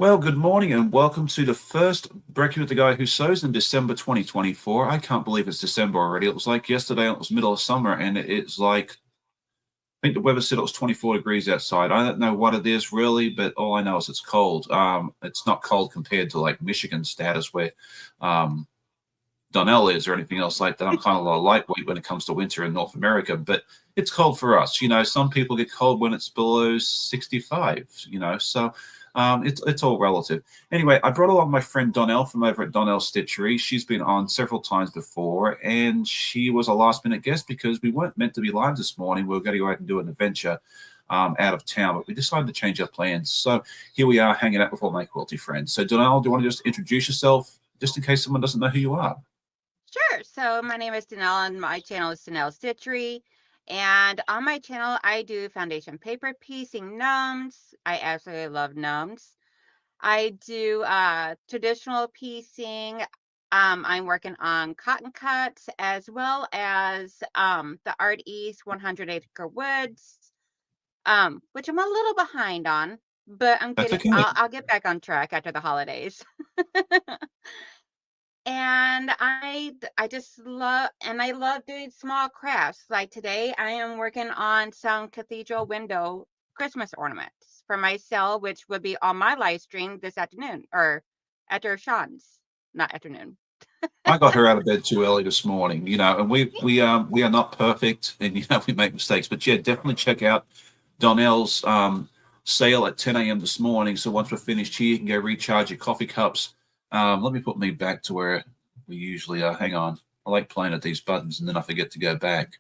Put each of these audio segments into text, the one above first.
Well, good morning and welcome to the first Brekkie with the Guy Who Sews in December 2024. I can't believe it's December already. It was like yesterday, it was middle of summer, and it's like, I think the weather said it was 24 degrees outside. I don't know what it is really, but all I know is it's cold. It's not cold compared to like Michigan status where um, Donnell is or anything else like that. I'm kind of a lightweight when it comes to winter in North America, but it's cold for us. Some people get cold when it's below 65, so it's all relative. Anyway, I brought along my friend Donnell from over at Donnell's Stitchery. She's been on several times before, and she was a last minute guest because we weren't meant to be live this morning. We were going to go out and do an adventure out of town, but we decided to change our plans. So here we are hanging out with all my quilty friends. So Donnell, do you want to just introduce yourself just in case someone doesn't know who you are? Sure. So my name is Donnell and my channel is Donnell Stitchery. And on my channel, I do foundation paper piecing gnomes. I absolutely love gnomes. I do traditional piecing. I'm working on cotton cuts as well as the Art East 100 acre woods, which I'm a little behind on, but That's okay. I'll get back on track after the holidays. And I love doing small crafts. Like today, I am working on some cathedral window Christmas ornaments for myself, which would be on my live stream this afternoon or after Sean's, not afternoon. I got her out of bed too early this morning, and we are not perfect, and we make mistakes, but yeah, definitely check out Donnell's sale at 10 a.m. this morning. So once we're finished here, you can go recharge your coffee cups. Let me put me back to where we usually are. Hang on, I like playing at these buttons, and then I forget to go back.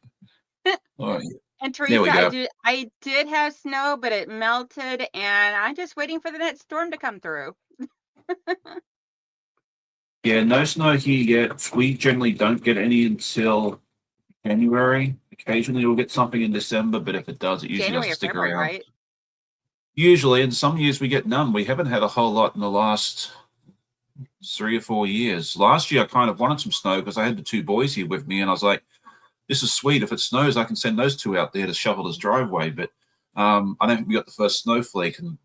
All right, And there we Teresa, go. I did have snow, but it melted, and I'm just waiting for the next storm to come through. Yeah, no snow here yet. We generally don't get any until January. Occasionally we'll get something in December, but if it does, it usually January doesn't or stick February, around. right? Usually, in some years we get none. We haven't had a whole lot in the last 3 or 4 years. Last year I kind of wanted some snow because I had the two boys here with me, and I was like, "This is sweet. If it snows, I can send those two out there to shovel this driveway." But I don't think we got the first snowflake, and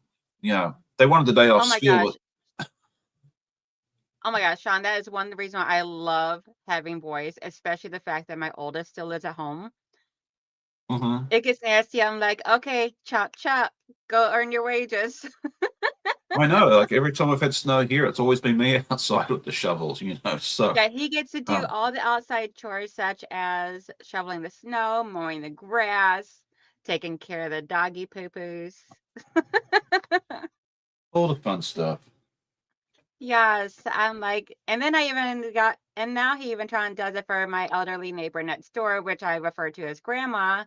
they wanted the day off Oh my school, gosh. but Oh my gosh, Sean, that is one of the reasons why I love having boys, especially the fact that my oldest still lives at home. mhm. It gets nasty. I'm like, okay, chop, chop, go earn your wages. I know. Like every time I've had snow here, it's always been me outside with the shovels. So Yeah, he gets to do um, all the outside chores, such as shoveling the snow, mowing the grass, taking care of the doggy poo poos. all the fun stuff. Yes, I'm like, and then and now he even trying does it for my elderly neighbor next door, which I refer to as grandma.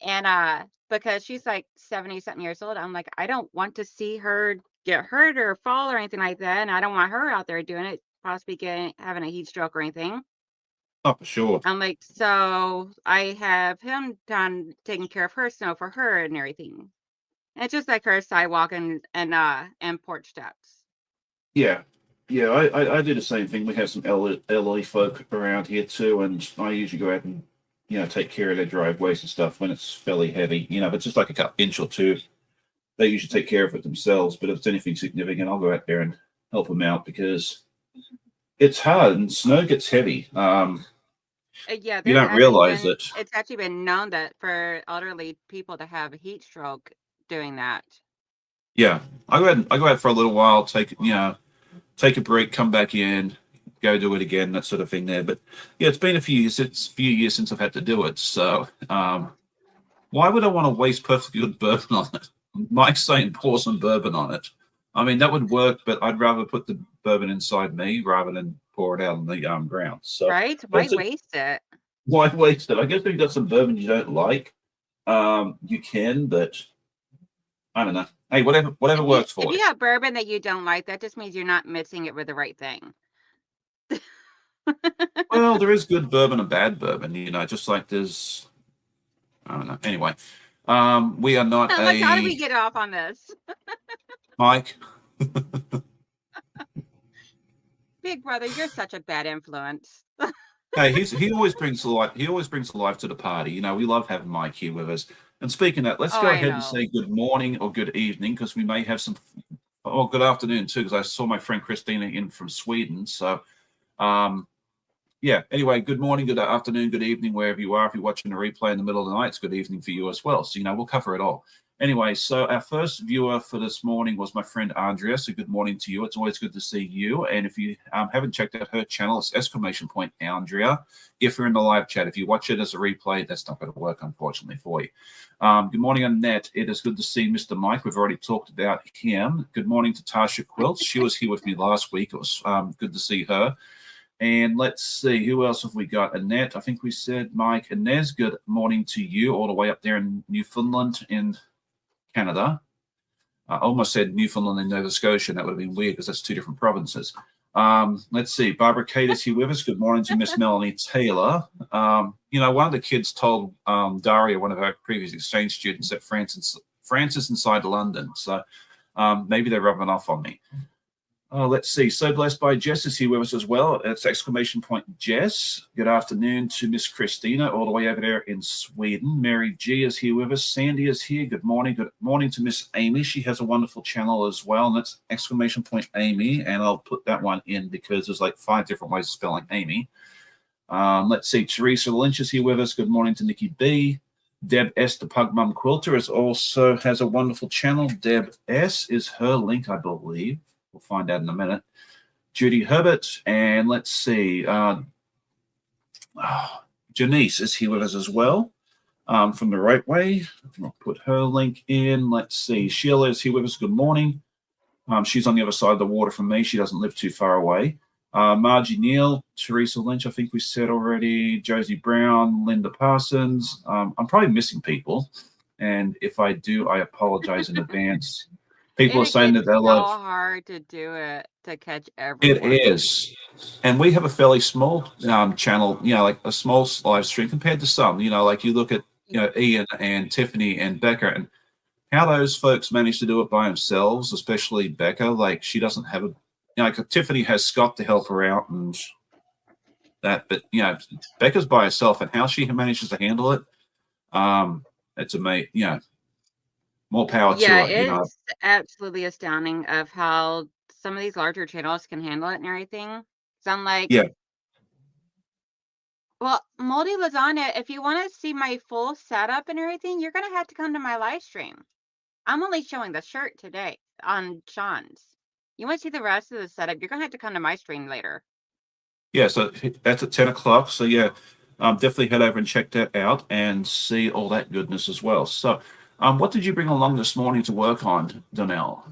And because she's like 70 something years old, I'm like, I don't want to see her get hurt or fall or anything like that. And I don't want her out there doing it, possibly having a heat stroke or anything. Oh, for sure. I'm like, so I have him done taking care of her snow for her and everything. And it's just like her sidewalk and porch steps. Yeah. Yeah, I do the same thing. We have some elderly folk around here too, and I usually go out and take care of their driveways and stuff when it's fairly heavy. If it's just like a inch or two, they usually take care of it themselves. But if it's anything significant, I'll go out there and help them out because it's hard and snow gets heavy. Yeah, You don't realize it. it's actually been known that for elderly people to have a heat stroke doing that. Yeah, I go out for a little while, take a break, come back in, go do it again, that sort of thing there. But yeah, it's been a few years. It's a few years since I've had to do it. So why would I want to waste perfectly good bourbon on it? Mike's saying pour some bourbon on it. I mean, that would work, but I'd rather put the bourbon inside me rather than pour it out on the ground. So Right? Why that's it. waste it? Why waste it? I guess if you've got some bourbon you don't like, you can, but I don't know. Hey, whatever works If for you you. have bourbon that you don't like, that just means you're not mixing it with the right thing. Well, there is good bourbon and bad bourbon, just like there's, I don't know. Anyway, we are not Like, how do a we get off on this? Mike. Big brother, you're such a bad influence. Hey, he always brings the life. He always brings the life to the party. We love having Mike here with us. And speaking of that, let's Oh, go I ahead and know. say good morning or good evening because we may have some Oh, good afternoon too, because I saw my friend Christina in from Sweden. So, yeah. Anyway, good morning, good afternoon, good evening, wherever you are. If you're watching a replay in the middle of the night, it's good evening for you as well. So, we'll cover it all. Anyway, so our first viewer for this morning was my friend Andrea. So, good morning to you. It's always good to see you. And if you haven't checked out her channel, it's !Andrea. If you're in the live chat, if you watch it as a replay, that's not going to work, unfortunately, for you. Good morning, Annette. It is good to see Mr. Mike. We've already talked about him. Good morning to Tasha Quilts. She was here with me last week. It was good to see her. And let's see, who else have we got? Annette, I think we said Mike. Inez, good morning to you, all the way up there in Newfoundland in Canada. I almost said Newfoundland and Nova Scotia, and that would have been weird because that's two different provinces. Let's see, Barbara Kate is here with us. Good morning to Miss Melanie Taylor. One of the kids told Daria, one of our previous exchange students, that Francis inside London. So maybe they're rubbing off on me. Let's see. So blessed by Jess is here with us as well. It's ! Jess. Good afternoon to Miss Christina, all the way over there in Sweden. Mary G is here with us. Sandy is here. Good morning. Good morning to Miss Amy. She has a wonderful channel as well, and that's ! Amy. And I'll put that one in because there's like 5 different ways of spelling Amy. Let's see. Teresa Lynch is here with us. Good morning to Nikki B. Deb S, the Pug Mum Quilter, also has a wonderful channel. Deb S is her link, I believe. We'll find out in a minute. Judy Herbert, and let's see. Janice is here with us as well from the Right Way. I'll put her link in. Let's see. Sheila is here with us. Good morning. She's on the other side of the water from me. She doesn't live too far away. Margie Neal, Teresa Lynch, I think we said already. Josie Brown, Linda Parsons. I'm probably missing people. And if I do, I apologize in advance. People are saying that they love. It's so hard to do it, to catch everyone. It is. And we have a fairly small channel, like a small live stream compared to some, like you look at, Ian and Tiffany and Becca, and how those folks manage to do it by themselves, especially Becca. Like, she doesn't have like Tiffany has Scott to help her out and that, but Becca's by herself, and how she manages to handle it, it's amazing. More power to her. It's absolutely astounding of how some of these larger channels can handle it and everything. So I'm like, well, Moldy Lasagna, if you want to see my full setup and everything, you're going to have to come to my live stream. I'm only showing the shirt today on Sean's. You want to see the rest of the setup, you're going to have to come to my stream later. Yeah, so that's at 10 o'clock. So, definitely head over and check that out and see all that goodness as well. So, what did you bring along this morning to work on, Donnell?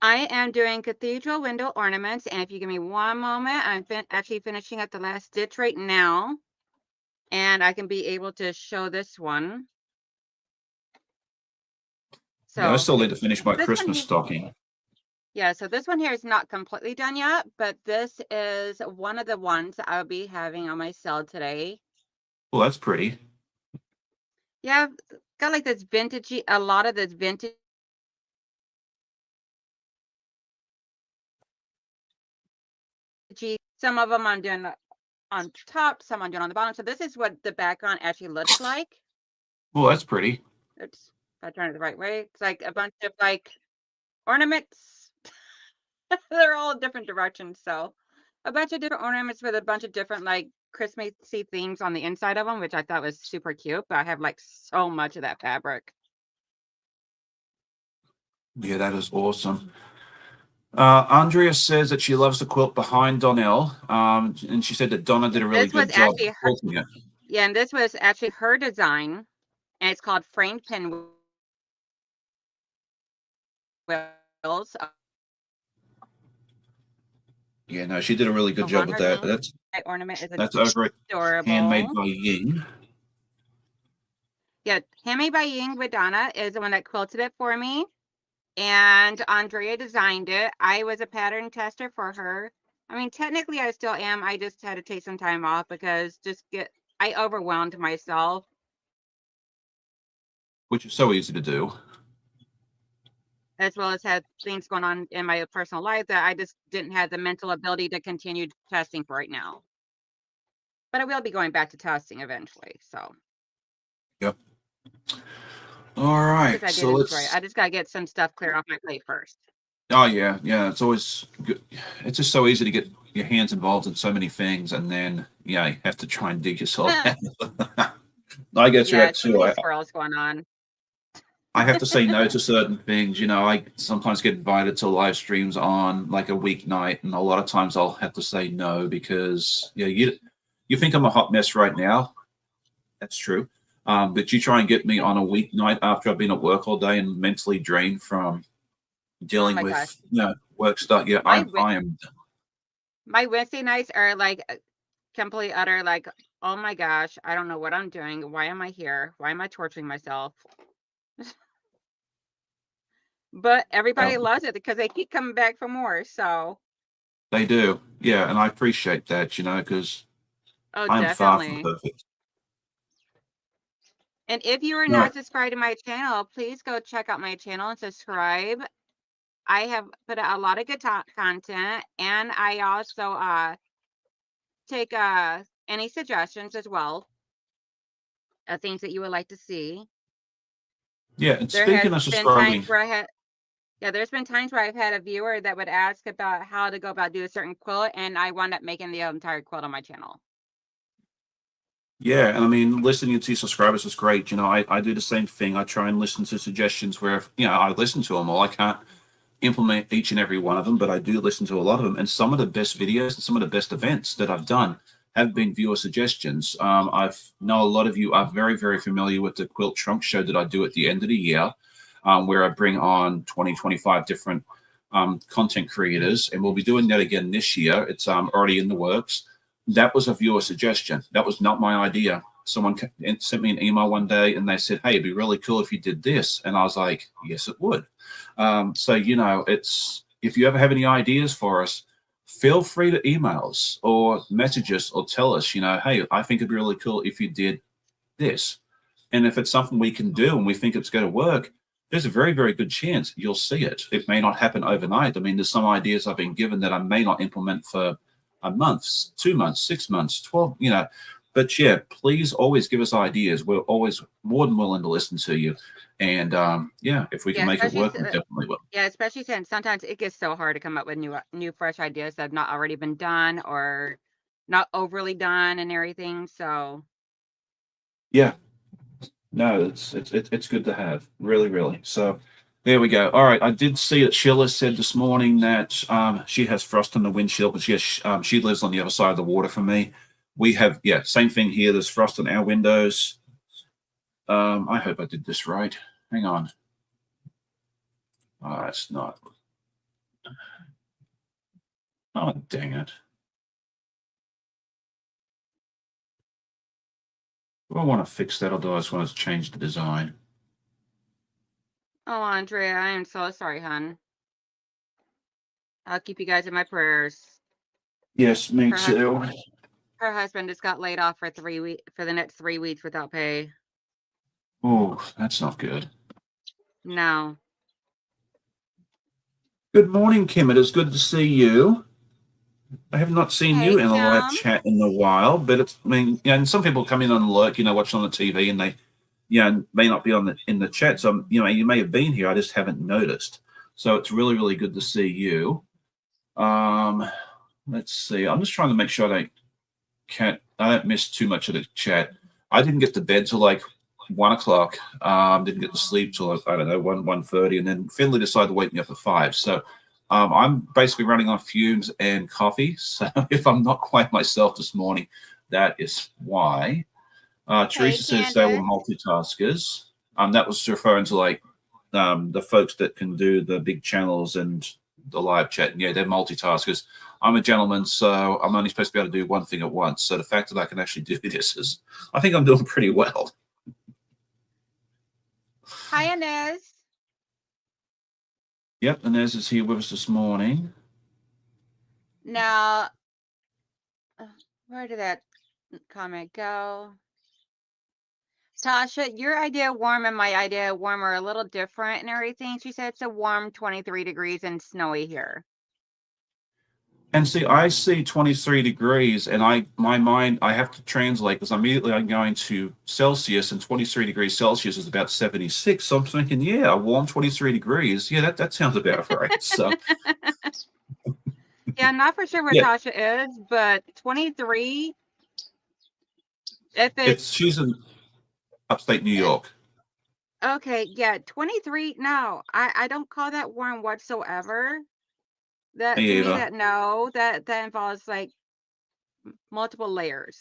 I am doing cathedral window ornaments, and if you give me one moment, I'm actually finishing up the last stitch right now, and I can be able to show this one. So I still need to finish my Christmas stocking. Yeah, so this one here is not completely done yet, but this is one of the ones I'll be having on my sale today. Well, that's pretty. Yeah, got like this vintagey, a lot of this vintage. Some of them I'm doing on top, some I'm doing on the bottom. So this is what the background actually looks like. Well, that's pretty. Oops, if I turn it the right way. It's like a bunch of like ornaments. They're all different directions. So a bunch of different ornaments with a bunch of different like Christmassy themes on the inside of them, which I thought was super cute. But I have like so much of that fabric. Yeah, that is awesome. Andrea says that she loves the quilt behind Donnell, and she said that Donna did a really good job quilting it. Yeah, and this was actually her design, and it's called framed pinwheels. Yeah, no, she did a really good job with that. But that's over at Handmade by Ying. Yeah, Handmade by Ying with Donna is the one that quilted it for me, and Andrea designed it. I was a pattern tester for her. I mean, technically I still am. I just had to take some time off because I overwhelmed myself. Which is so easy to do. As well as had things going on in my personal life that I just didn't have the mental ability to continue testing for right now. But I will be going back to testing eventually. So. Yep. All right. I just got to get some stuff cleared off my plate first. Oh yeah. It's always good. It's just so easy to get your hands involved in so many things, and then yeah, you have to try and dig yourself out. I go through Yeah, that too too. many I squirrels going on. I have to say no to certain things. I sometimes get invited to live streams on like a weeknight, and a lot of times I'll have to say no because yeah, you think I'm a hot mess right now. That's true. But you try and get me on a weeknight after I've been at work all day and mentally drained from Oh dealing my gosh. with work stuff. Yeah, My I am. my Wednesday nights are like complete utter like, oh my gosh, I don't know what I'm doing. Why am I here? Why am I torturing myself? But Yeah, everybody loves it because they keep coming back for more. So, they do. Yeah, and I appreciate that. Because oh, I am far from definitely. perfect. And if you are All right. not subscribed to my channel, please go check out my channel and subscribe. I have put out a lot of good content, and I also take any suggestions as well of things that you would like to see. Yeah, and There has speaking of been times subscribing, where I had Yeah, there's been times where I've had a viewer that would ask about how to go about do a certain quilt, and I wound up making the entire quilt on my channel. yeah, and I mean, listening to your subscribers is great. I do the same thing. I try and listen to suggestions where, I listen to them all. I can't implement each and every one of them, but I do listen to a lot of them. And some of the best videos and some of the best events that I've done have been viewer suggestions. I've know a lot of you are very, very familiar with the Quilt Trunk show that I do at the end of the year, where I bring on 20, 25 different content creators, and we'll be doing that again this year. It's already in the works. That was a viewer suggestion. That was not my idea. Someone sent me an email one day and they said, "Hey, it'd be really cool if you did this." And I was like, "Yes, it would." So it's if you ever have any ideas for us, feel free to email us or message us or tell us, hey, I think it'd be really cool if you did this. And if it's something we can do and we think it's going to work, there's a very, very good chance you'll see it. It may not happen overnight. I mean, there's some ideas I've been given that I may not implement for a month, 2 months, 6 months, 12. But yeah, please always give us ideas. We're always more than willing to listen to you. And yeah, if we can Yeah, make it especially work, we definitely will. yeah, especially since sometimes it gets so hard to come up with new fresh ideas that have not already been done or not overly done and everything. So, Yeah, no, it's good to have, really, really. So there we go. All right, I did see that Sheila said this morning that she has frost on the windshield, but she lives on the other side of the water from me. We have same thing here. There's frost on our windows. I hope I did this right. Hang on. Oh, it's not. Oh, dang it. Do I want to fix that or do I just want to change the design? oh, Andrea, I am so sorry, hon. I'll keep you guys in my prayers. Yes, me Her hus- too. her husband just got laid off for 3 week for the next 3 weeks without pay. Oh, that's not good. No. Good morning, Kim. It is good to see you. I have not seen Hey, you in a live Kim. chat in a while, but I mean, and some people come in on alert, watching on the TV, and they, may not be in the chat. So, you may have been here. I just haven't noticed. So it's really, really good to see you. Um, let's see. I'm just trying to make sure I don't miss too much of the chat. I didn't get to bed till like 1 o'clock. Didn't get to sleep till I don't know 1:30, and then Finley decided to wake me up at 5. So I'm basically running on fumes and coffee. So if I'm not quite myself this morning, that is why. Hey, Teresa says they were Candace. multitaskers. That was referring to like the folks that can do the big channels and the live chat. And yeah, they're multitaskers. I'm a gentleman, so I'm only supposed to be able to do one thing at once. So the fact that I can actually do this is, I think I'm doing pretty well. Hi, Inez. Yep, Inez is here with us this morning. Now, where did that comment go? Tasha, your idea of warm and my idea of warm are a little different and everything. She said it's a warm 23 degrees and snowy here. And see, I see 23 degrees, and my mind, I have to translate because immediately I'm going to Celsius, and 23 degrees Celsius is about 76. So I'm thinking, yeah, a warm 23 degrees. Yeah, that sounds about right. So Yeah, not for sure where yeah, Tasha is, but 23, if it's she's in upstate New eh, York. okay, yeah, 23. No, I don't call that warm whatsoever. That to Me me, either. that no, that involves like multiple layers.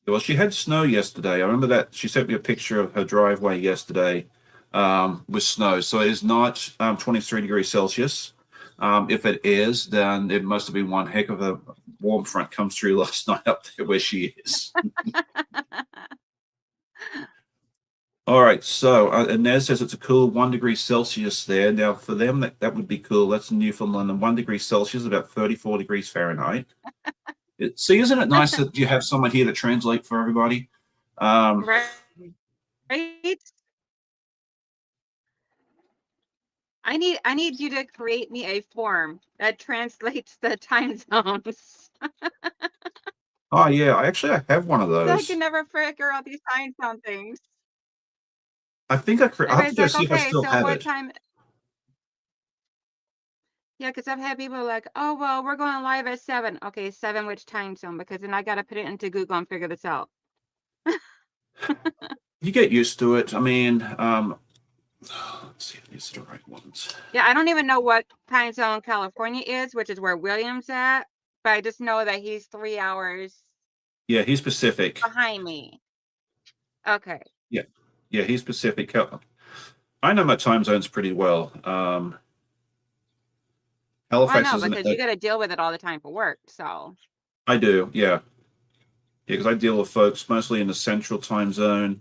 Well, she had snow yesterday. I remember that she sent me a picture of her driveway yesterday with snow. So it is not 23 degrees Celsius. If it is, then it must have been one heck of a warm front comes through last night up there where she is. All right. So Inez says it's a cool 1 degree Celsius there. Now, for them, that would be cool. That's in Newfoundland. And 1 degree Celsius is about 34 degrees Fahrenheit. See, isn't it nice that you have someone here to translate for everybody? Um, Right? I need you to create me a form that translates the time zones. Oh yeah, I have one of So I can those. never figure out these time zone things. I think I have to Everybody's go like, see if I okay, still so have what it. time? Yeah, because I've had people like, oh, well, we're going live at 7. Okay, 7, which time zone? Because then I got to put it into Google and figure this out. You get used to it. I mean, let's see if these are the right ones. Yeah, I don't even know what time zone California is, which is where William's at, but I just know that he's 3 hours Yeah, he's Pacific. behind me. Okay. Yeah, yeah, he's Pacific. I know my time zones pretty well. Well, I Halifax know isn't. because you got to deal with it all the time for work. So, I do. Yeah, yeah, because I deal with folks mostly in the Central Time Zone,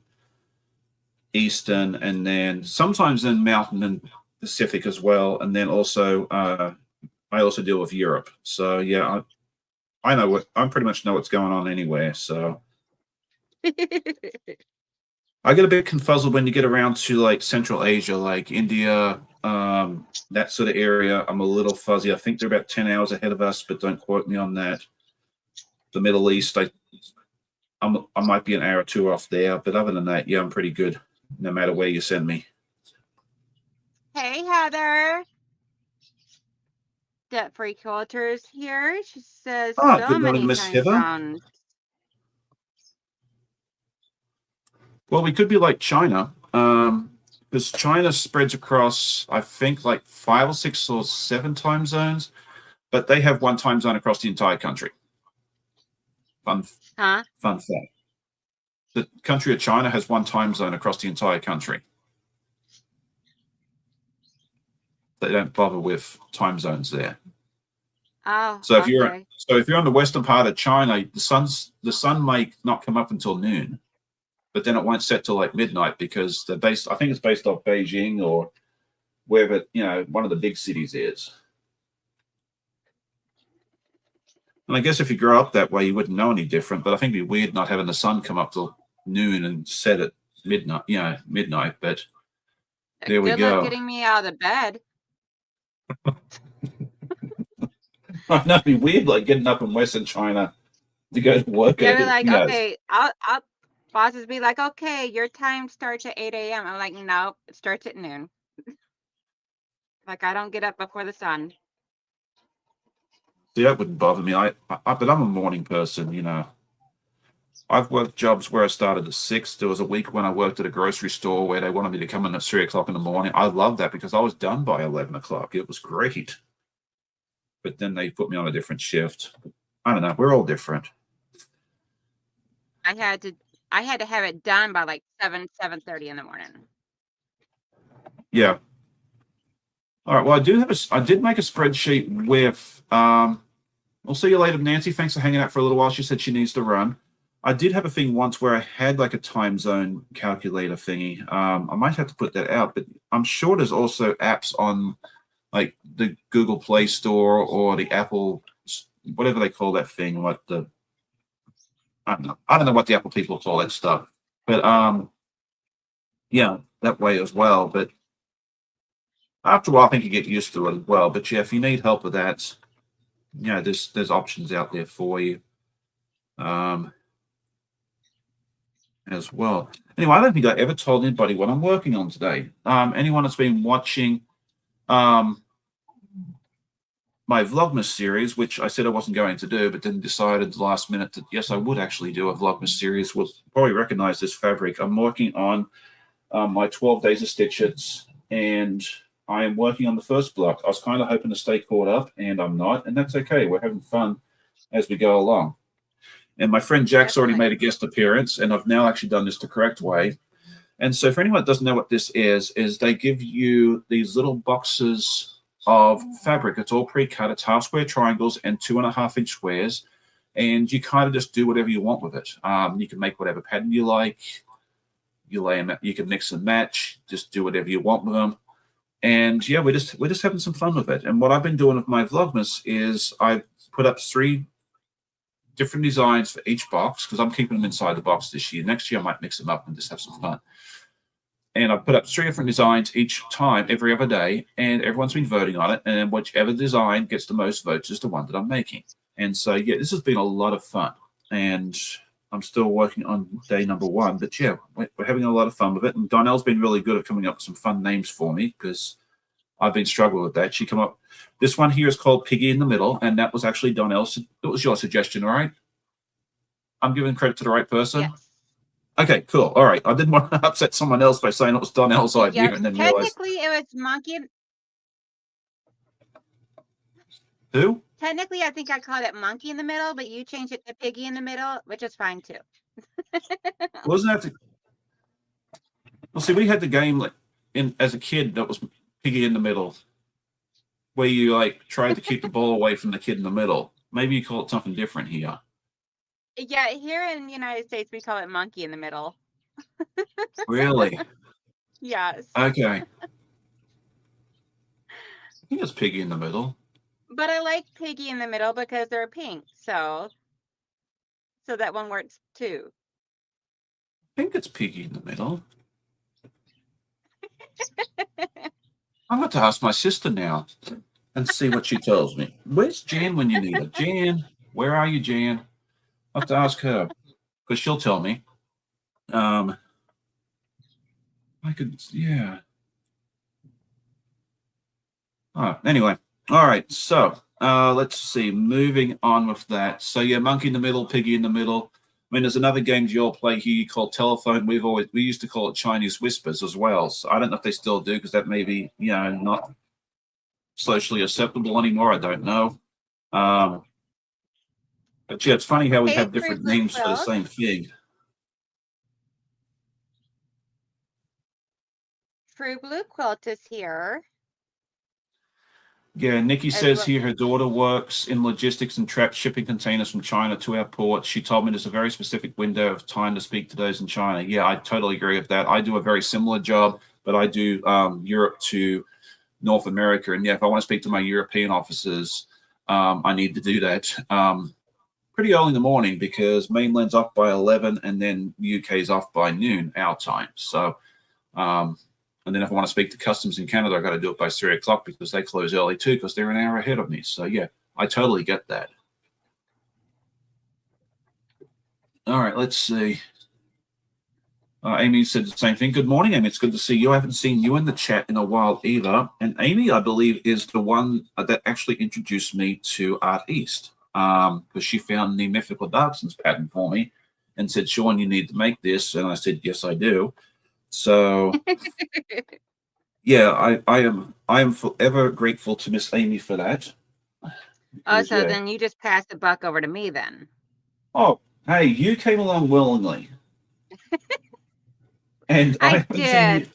Eastern, and then sometimes in Mountain and Pacific as well. And then also, I also deal with Europe. So yeah, I know I pretty much know what's going on anywhere. So I get a bit confuzzled when you get around to like Central Asia, like India, that sort of area. I'm a little fuzzy. I think they're about 10 hours ahead of us, but don't quote me on that. The Middle East, I might be an hour or two off there, but other than that, yeah, I'm pretty good no matter where you send me. hey, Heather. Debt free quilters here. She says Ah, so good morning, many Miss time Heather. zones. Well, we could be like China, because China spreads across, I think, like 5 or 6 or 7 time zones, but they have one time zone across the entire country. Fun, Huh? fun fact. The country of China has one time zone across the entire country. They don't bother with time zones there. Oh, So okay. if you're on the western part of China, the sun may not come up until noon, but then it won't set till like midnight because they're based. I think it's based off Beijing or wherever one of the big cities is. And I guess if you grow up that way, you wouldn't know any different. But I think it'd be weird not having the sun come up till noon and set at midnight. Midnight. But there we Good luck go. getting me out of the bed. I know it'd be weird, like getting up in Western China to go to work Yeah, at we're like, yes. okay, I'll bosses be like, okay, your time starts at 8 a.m. I'm like, no, it starts at noon. Like I don't get up before the sun. See, that wouldn't bother me. But I'm a morning person. I've worked jobs where I started at 6. There was a week when I worked at a grocery store where they wanted me to come in at 3 o'clock in the morning. I loved that because I was done by 11 o'clock. It was great. But then they put me on a different shift. I don't know. We're all different. I had to I had to have it done by like 7:30 in the morning. Yeah. All right. Well, I did make a spreadsheet with, we'll see you later, Nancy. Thanks for hanging out for a little while. She said she needs to run. I did have a thing once where I had like a time zone calculator thingy. I might have to put that out, but I'm sure there's also apps on like the Google Play Store or the Apple, whatever they call that thing. I don't know. I don't know what the Apple people call that stuff, but yeah, that way as well. But after a while, I think you get used to it as well. But yeah, if you need help with that, there's options out there for you as well. Anyway, I don't think I ever told anybody what I'm working on today. Anyone that's been watching my Vlogmas series, which I said I wasn't going to do, but then decided the last minute that yes, I would actually do a Vlogmas series, will probably recognize this fabric. I'm working on my 12 days of stitches, and I am working on the first block. I was kind of hoping to stay caught up, and I'm not, and that's okay. We're having fun as we go along. And my friend Jack's already made a guest appearance, and I've now actually done this the correct way. And so for anyone that doesn't know what this is they give you these little boxes of fabric. It's all pre-cut. It's half square triangles and 2.5-inch squares. And you kind of just do whatever you want with it. You can make whatever pattern you like. You lay them, you can mix and match, just do whatever you want with them. And yeah, we're just having some fun with it. And what I've been doing with my Vlogmas is I've put up 3 different designs for each box because I'm keeping them inside the box this year. Next year I might mix them up and just have some fun. And I've put up 3 different designs each time, every other day, and everyone's been voting on it. And whichever design gets the most votes is the one that I'm making. And so, yeah, this has been a lot of fun. And I'm still working on day number 1. But, yeah, we're having a lot of fun with it. And Donnell's been really good at coming up with some fun names for me because I've been struggling with that. She came up. This one here is called Piggy in the Middle, and that was actually Donnell's. It was your suggestion, all right? I'm giving credit to the right person? Yes. Okay, cool. All right. I didn't want to upset someone else by saying it was Donnell's idea Yes, and then technically it was Monkey. Who? Technically, I think I called it Monkey in the Middle, but you changed it to Piggy in the Middle, which is fine too. Wasn't that Well, see, we had the game as a kid that was Piggy in the Middle, where you like tried to keep the ball away from the kid in the middle. Maybe you call it something different here. Yeah, here in the United States, we call it Monkey in the Middle. Really? Yes. Okay. I think it's Piggy in the Middle. But I like Piggy in the Middle because they're pink, so that one works too. I think it's Piggy in the Middle. I'm going to ask my sister now and see what she tells me. Where's Jan when you need her? Jan, where are you, Jan? I'll have to ask her because she'll tell me. I could, yeah. Anyway, all right. So let's see. Moving on with that. So yeah, Monkey in the Middle, Piggy in the Middle. I mean, there's another game you all play here called Telephone. We used to call it Chinese Whispers as well. So I don't know if they still do because that may be not socially acceptable anymore. I don't know. But yeah, it's funny how we have different names for the same thing. True Blue Quilt is here. Yeah, Nikki says here her daughter works in logistics and traps shipping containers from China to our ports. She told me there's a very specific window of time to speak to those in China. Yeah, I totally agree with that. I do a very similar job, but I do Europe to North America. And yeah, if I want to speak to my European officers, I need to do that pretty early in the morning because mainland's off by 11 and then UK's off by noon our time. So, and then if I want to speak to customs in Canada, I got to do it by 3 o'clock because they close early too because they're an hour ahead of me. So yeah, I totally get that. All right, let's see. Amy said the same thing. Good morning, Amy. It's good to see you. I haven't seen you in the chat in a while either. And Amy, I believe, is the one that actually introduced me to Art East because she found the Mythical Darksons pattern for me and said, Sean, you need to make this. And I said, yes, I do. So yeah, I am forever grateful to Miss Amy for that. Oh, so then you just passed the buck over to me then. Oh, hey, you came along willingly. And I did.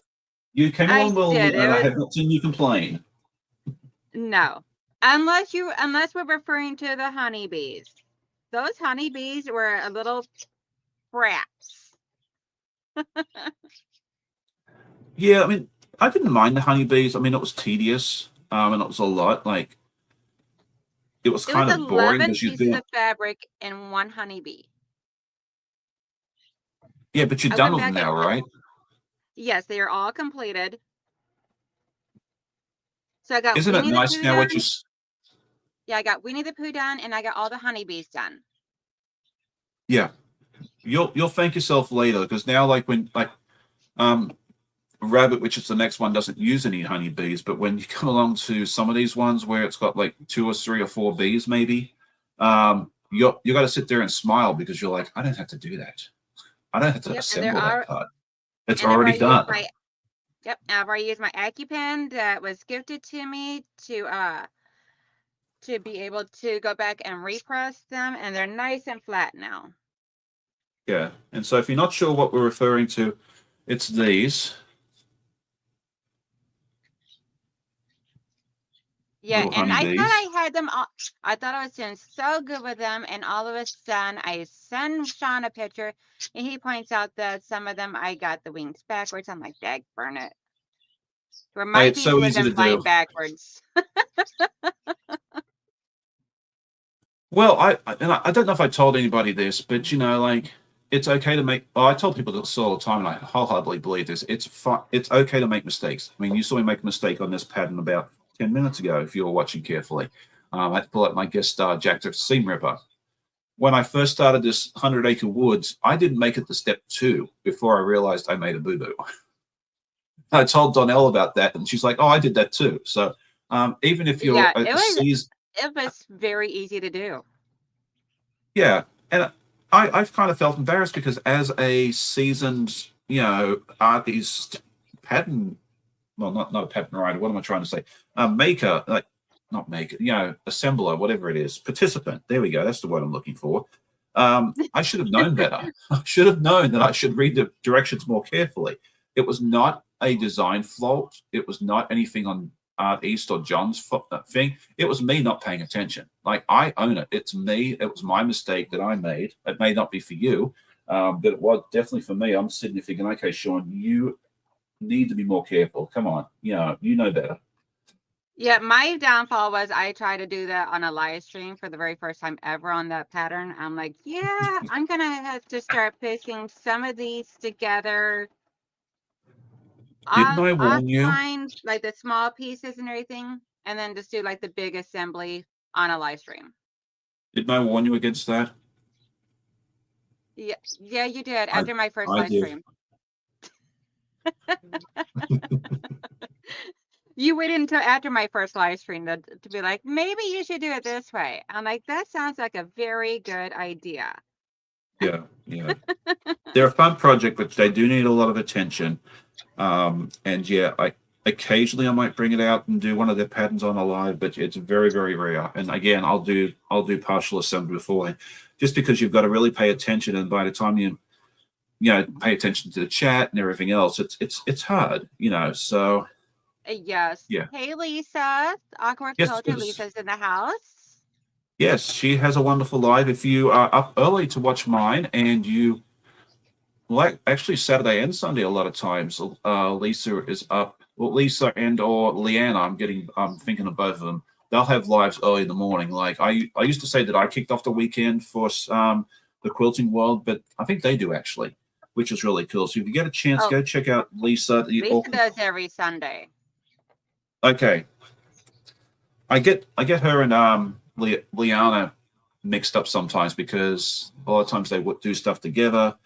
You came along willingly, and I have not seen you complain. No, unless we're referring to the honeybees. Those honeybees were a little brats. Yeah, I mean, I didn't mind the honeybees. I mean, it was tedious, and it was a lot. Like, it was kind of boring because you did the fabric in one honeybee. Yeah, but you're done with them now, right? Yes, they are all completed. So I got. Isn't it nice now? What you? Yeah, I got Winnie the Pooh done, and I got all the honeybees done. Yeah, you'll thank yourself later, because now, like when Rabbit, which is the next one, doesn't use any honeybees, but when you come along to some of these ones where it's got like 2 or 3 or 4 bees, maybe, you got to sit there and smile, because you're like, I don't have to do that. I don't have to Yep, and there assemble that are, card. It's and I've already already used done. my, yep, I've already used my AccuPen that was gifted to me to be able to go back and repress them, and they're nice and flat now. Yeah. And so if you're not sure what we're referring to, it's these Yeah, little and I thought honeybees. I had them all. I thought I was doing so good with them, and all of a sudden, I send Sean a picture, and he points out that some of them I got the wings backwards. I'm like, "Dag burn it!" Where Hey, my it's piece so would have easy been to flying do. backwards. Well, I don't know if I told anybody this, but like it's okay to make. Well, I tell people this all the time, and I wholeheartedly believe this. It's fun. It's okay to make mistakes. I mean, you saw me make a mistake on this pattern about 10 minutes ago. If you were watching carefully, I had to pull out my guest star Jack the Seam Ripper. When I first started this 100 Acre Woods, I didn't make it to step 2 before I realized I made a boo boo. I told Donnell about that, and she's like, "Oh, I did that too." So even if you're Yeah, a seasoned, it was very easy to do. yeah, and I've kind of felt embarrassed, because as a seasoned, artist, pattern, well, not a pattern writer. What am I trying to say? Maker, like not maker, assembler, whatever it is, participant. There we go. That's the word I'm looking for. I should have known better. I should have known that I should read the directions more carefully. It was not a design fault. It was not anything on Art East or John's thing. It was me not paying attention. Like, I own it. It's me. It was my mistake that I made. It may not be for you, but it was definitely for me. I'm sitting there thinking, okay, Sean, you need to be more careful. Come on, you know better. Yeah, my downfall was I tried to do that on a live stream for the very first time ever on that pattern. I'm like, yeah, I'm gonna have to start piecing some of these together. Didn't I I'll warn you? find like the small pieces and everything, and then just do like the big assembly on a live stream. Didn't I warn you against that? Yeah, yeah, you did I after my first I live did. stream. You waited until after my first live stream to be like, maybe you should do it this way. I'm like, that sounds like a very good idea. Yeah, yeah. They're a fun project, but they do need a lot of attention. And yeah, I occasionally I might bring it out and do one of their patterns on a live, but it's very, very rare. And again, I'll do partial assembly before, just because you've got to really pay attention. And by the time you pay attention to the chat and everything else, it's hard. So Yes. yeah. Hey, Lisa. Awkward Yes, Culture. Lisa's in the house. yes, she has a wonderful live. If you are up early to watch mine, and you like, actually Saturday and Sunday, a lot of times, Lisa is up. Well, Lisa and or Leanna, I'm thinking of both of them. They'll have lives early in the morning. Like, I used to say that I kicked off the weekend for the quilting world, but I think they do actually, which is really cool. So if you get a chance, Oh, go check out Lisa. Lisa does every Sunday. Okay, I get her and Leanna mixed up sometimes, because a lot of times they would do stuff together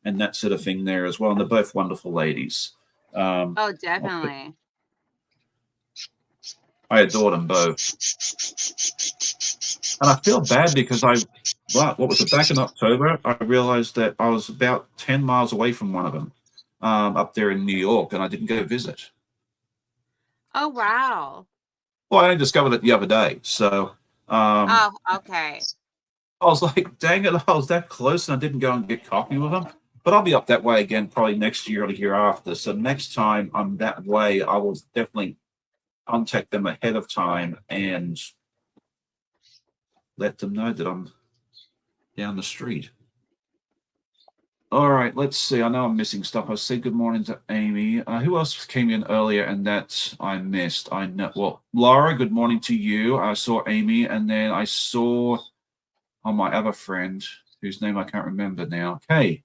and that sort of thing there as well. And they're both wonderful ladies. Um, Oh, definitely. I adore them both, and I feel bad because what was it, back in October? I realized that I was about 10 miles away from one of them, up there in New York, and I didn't go visit. Oh, wow. Well, I only discovered it the other day, so Oh, okay. I was like, dang it, I was that close, and I didn't go and get coffee with them. But I'll be up that way again probably next year or the year after. So next time I'm that way, I will definitely contact them ahead of time and let them know that I'm down the street. All right, let's see. I know I'm missing stuff. I said good morning to Amy. Who else came in earlier and that I missed? I know. Well, Laura, good morning to you. I saw Amy, and then I saw my other friend, whose name I can't remember now. Kay.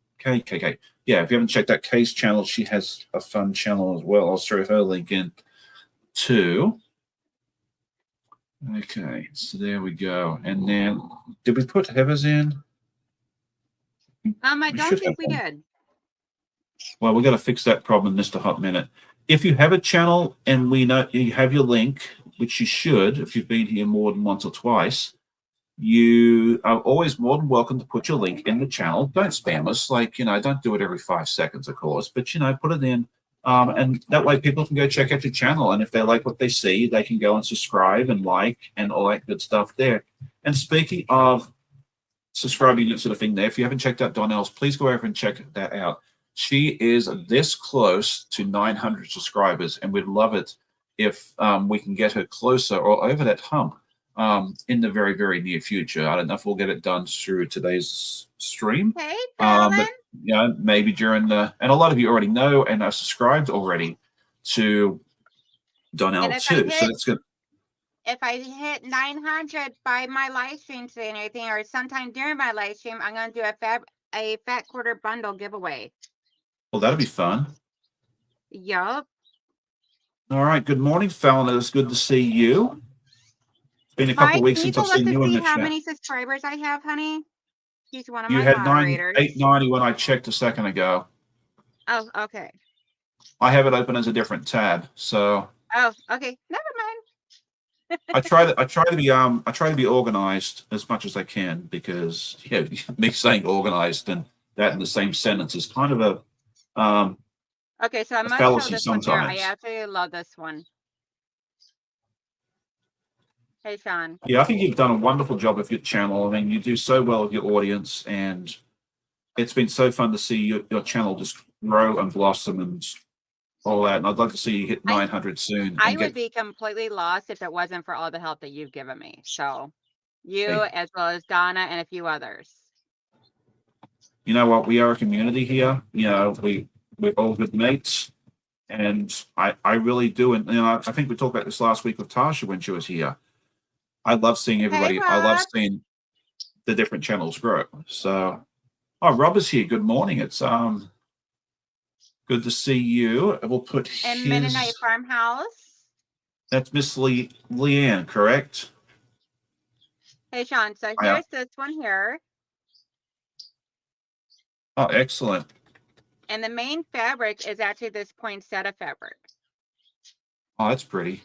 Yeah, if you haven't checked out Kay's channel, she has a fun channel as well. I'll throw her link in too. Okay, so there we go. And then, did we put Heather's in? I We don't should have think we one. did. Well, we're going to fix that problem in just a hot minute. If you have a channel and we know you have your link, which you should, if you've been here more than once or twice, you are always more than welcome to put your link in the channel. Don't spam us. Like, don't do it every 5 seconds, of course, but, put it in. And that way people can go check out your channel. And if they like what they see, they can go and subscribe and like and all that good stuff there. And speaking of subscribing, that sort of thing there, if you haven't checked out Donnells, please go over and check that out. She is this close to 900 subscribers, and we'd love it if we can get her closer or over that hump in the very, very near future. I don't know if we'll get it done through today's stream, Hey, Fallon. but maybe during and a lot of you already know and are subscribed already to Donnell too. So that's good. If I hit 900 by my live stream today and everything, or sometime during my live stream, I'm going to do a fat quarter bundle giveaway. Well, that'll be fun. Yup. All right. Good morning, Fallon. It's good to see you. It's been a couple of weeks since I've seen you in the chat. How many subscribers I have, honey? He's one of you my had moderators. 890 when I checked a second ago. Oh, okay. I have it open as a different tab. So. Oh, okay. Never mind. I try to be organized as much as I can, because me saying organized and that in the same sentence is kind of a okay, so I must show this sometimes. One here. I absolutely love this one. Hey, Sean. Yeah, I think you've done a wonderful job with your channel. I mean, you do so well with your audience, and it's been so fun to see your channel just grow and blossom and all that. And I'd love to see you hit 900 soon. I would be completely lost if it wasn't for all the help that you've given me. So you, as well as Donna and a few others. You know what? We are a community here. We're all good mates. And I really do. And I think we talked about this last week with Tasha when she was here. I love seeing everybody. I love seeing the different channels grow. So, Rob is here. Good morning. It's good to see you. We'll put in Mennonite Farmhouse. That's Miss Leanne, correct? Hey, Sean. So here's this one here. Oh, excellent. And the main fabric is actually this poinsettia fabric. Oh, that's pretty.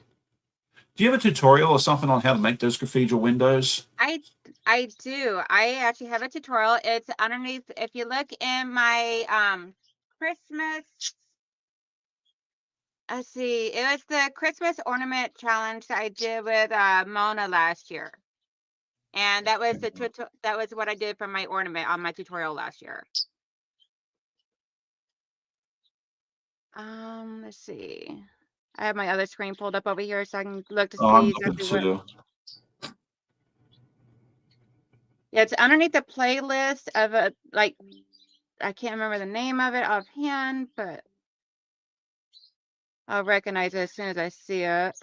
Do you have a tutorial or something on how to make those cathedral windows? I do. I actually have a tutorial. It's underneath. If you look in my Christmas, let's see. It was the Christmas ornament challenge that I did with Mona last year, and that was that was what I did for my ornament on my tutorial last year. Let's see. I have my other screen pulled up over here so I can look to see exactly what. Yeah, it's underneath the playlist of I can't remember the name of it offhand, but I'll recognize it as soon as I see it.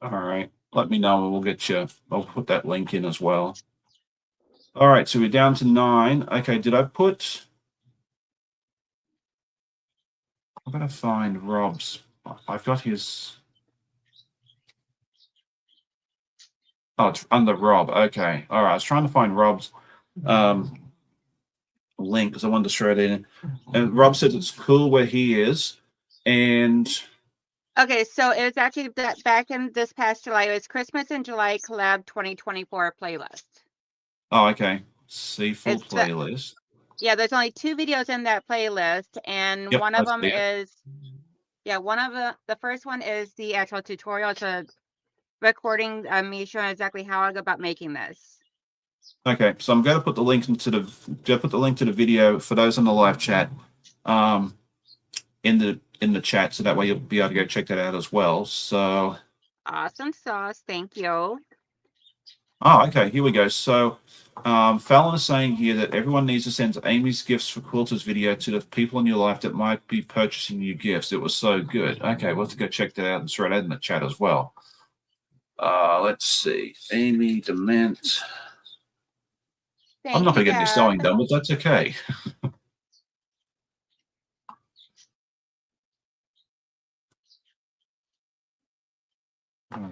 All right. Let me know and we'll get you. I'll put that link in as well. All right. So we're down to 9. Okay. Did I put. I'm going to find Rob's. I've got his. Oh, it's under Rob. Okay. All right. I was trying to find Rob's link because I wanted to throw it in. And Rob says it's cool where he is. And. Okay. So it was actually back in this past July. It was Christmas in July collab 2024 playlist. Oh, okay. See full playlist. Yeah, there's only 2 videos in that playlist, and one of them is, one of the first one is the actual tutorial. It's a recording me showing exactly how I go about making this. Okay, so I'm going to put the link to the video for those in the live chat, in the chat, so that way you'll be able to go check that out as well. So awesome sauce, thank you. Oh, okay, here we go. So Fallon is saying here that everyone needs to send Amy's Gifts for Quilters video to the people in your life that might be purchasing you gifts. It was so good. Okay, we'll have to go check that out and throw that in the chat as well. Let's see. Amy Dement. I'm not going to get any sewing done, but that's okay. All right.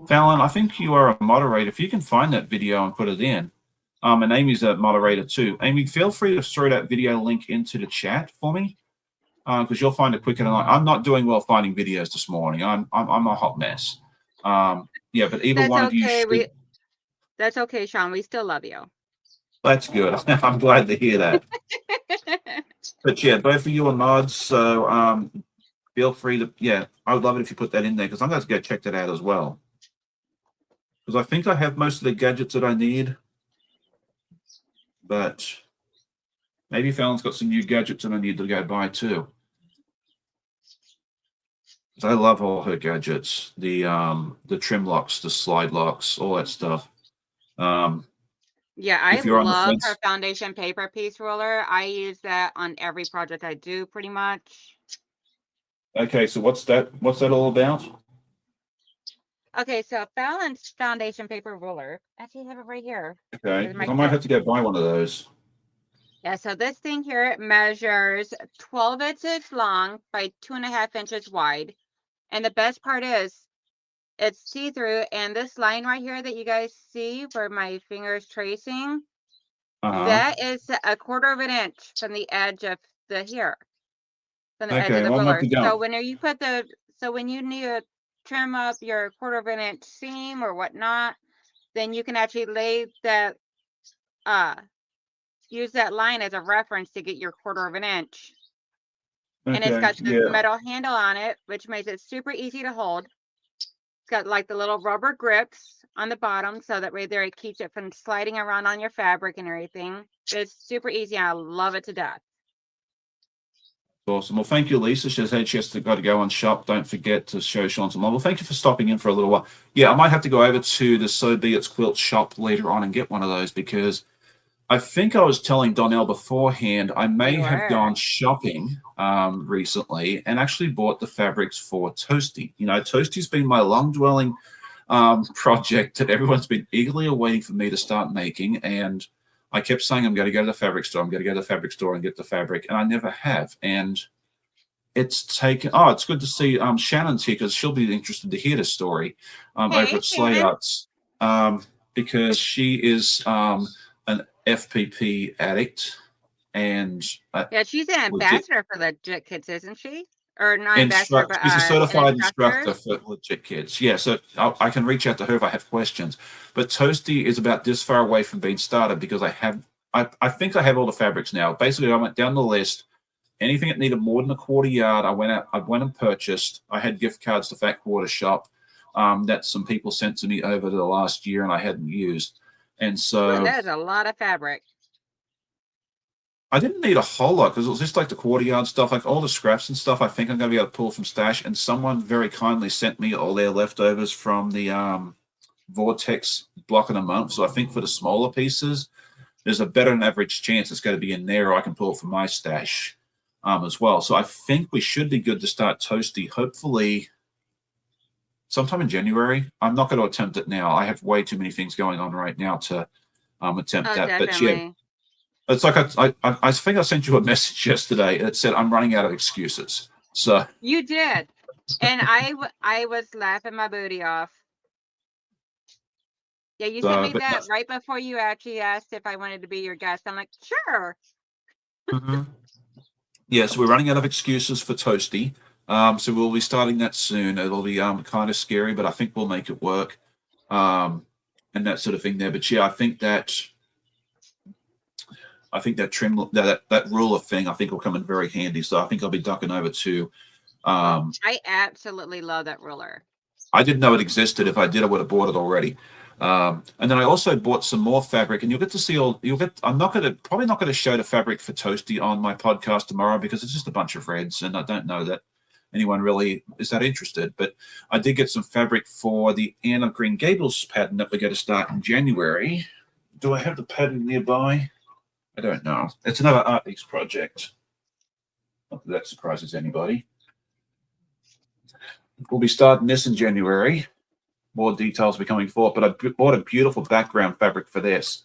Fallon, I think you are a moderator. If you can find that video and put it in, and Amy's a moderator too. Amy, feel free to throw that video link into the chat for me, because you'll find it quicker than I'm not doing well finding videos this morning. I'm a hot mess. Yeah, but either That's one of you okay. should. That's okay, Sean. We still love you. That's good. I'm glad to hear that. But yeah, both of you are mods, so feel free to. Yeah, I would love it if you put that in there because I'm going to go check that out as well. Because I think I have most of the gadgets that I need, but maybe Fallon's got some new gadgets that I need to go buy too. I love all her gadgets, the trim locks, the slide locks, all that stuff. Yeah, I If you're on the love her fence, foundation paper piece roller. I use that on every project I do pretty much. okay. So what's that? What's that all about? Okay, so Fallon's foundation paper ruler. Actually, I have it right here. Okay, Here's my I might kit. have to go buy one of those. Yeah, so this thing here measures 12 inches long by 2.5 inches wide. And the best part is it's see-through. And this line right here that you guys see where my finger's tracing, that is 1/4 of an inch from the edge of the here, from the edge of Okay, the well, I'm going ruler. to go. So when you need to trim up your 1/4 of an inch seam or whatnot, then you can actually lay that, use that line as a reference to get your 1/4 of an inch. And it's Okay, got this yeah. metal handle on it, which makes it super easy to hold. It's got like the little rubber grips on the bottom, so that way there it keeps it from sliding around on your fabric and everything. It's super easy. I love it to death. Awesome. Well, thank you, Lisa. She said she has got to go and shop. Don't forget to show Sean some love. Well, thank you for stopping in for a little while. Yeah, I might have to go over to the So Be It's Quilt shop later on and get one of those because I think I was telling Donnell beforehand I may You have were. gone shopping recently and actually bought the fabrics for Toasty. You know, Toasty's been my long-dwelling project that everyone's been eagerly awaiting for me to start making, and I kept saying I'm going to go to the fabric store. I'm going to go to the fabric store and get the fabric, and I never have. And it's taken. Oh, it's good to see Shannon's here because she'll be interested to hear the story over Hey, at Slate Shannon. Arts because she is an FPP addict and Yeah, she's an legit ambassador for Legit Kids, isn't she? Or not ambassador, but She's a an certified instructor. instructor for legit kids. Yeah, so I can reach out to her if I have questions. But Toasty is about this far away from being started because I think I have all the fabrics now. Basically, I went down the list. Anything that needed more than a 1/4 yard, I went and purchased. I had gift cards to Fat Quarter Shop that some people sent to me over the last year and I hadn't used. And Ooh, so that is a lot of fabric. I didn't need a whole lot because it was just like the 1/4 yard stuff, like all the scraps and stuff. I think I'm going to be able to pull from stash. And someone very kindly sent me all their leftovers from the Vortex block of the month. So I think for the smaller pieces, there's a better than average chance it's going to be in there, or I can pull it from my stash as well. So I think we should be good to start Toasty. Hopefully, sometime in January. I'm not going to attempt it now. I have way too many things going on right now to attempt Oh, that. But yeah, definitely. it's like I think I sent you a message yesterday that said I'm running out of excuses. So You did. And I was laughing my booty off. Yeah, you sent me but that right before you actually asked if I wanted to be your guest. I'm like, sure. mhm. Yeah, so we're running out of excuses for Toasty. So we'll be starting that soon. It'll be kind of scary, but I think we'll make it work. And that sort of thing there. But yeah, I think that that ruler thing I think will come in very handy. So I think I'll be ducking over to. I absolutely love that ruler. I didn't know it existed. If I did, I would have bought it already. And then I also bought some more fabric, and you'll get to see all. You'll get. I'm not going to probably not going to show the fabric for Toasty on my podcast tomorrow because it's just a bunch of reds, and I don't know that anyone really is that interested. But I did get some fabric for the Anne of Green Gables pattern that we're going to start in January. Do I have the pattern nearby? I don't know. It's another Art East project. Not that surprises anybody. We'll be starting this in January. More details will be coming forth, but I bought a beautiful background fabric for this,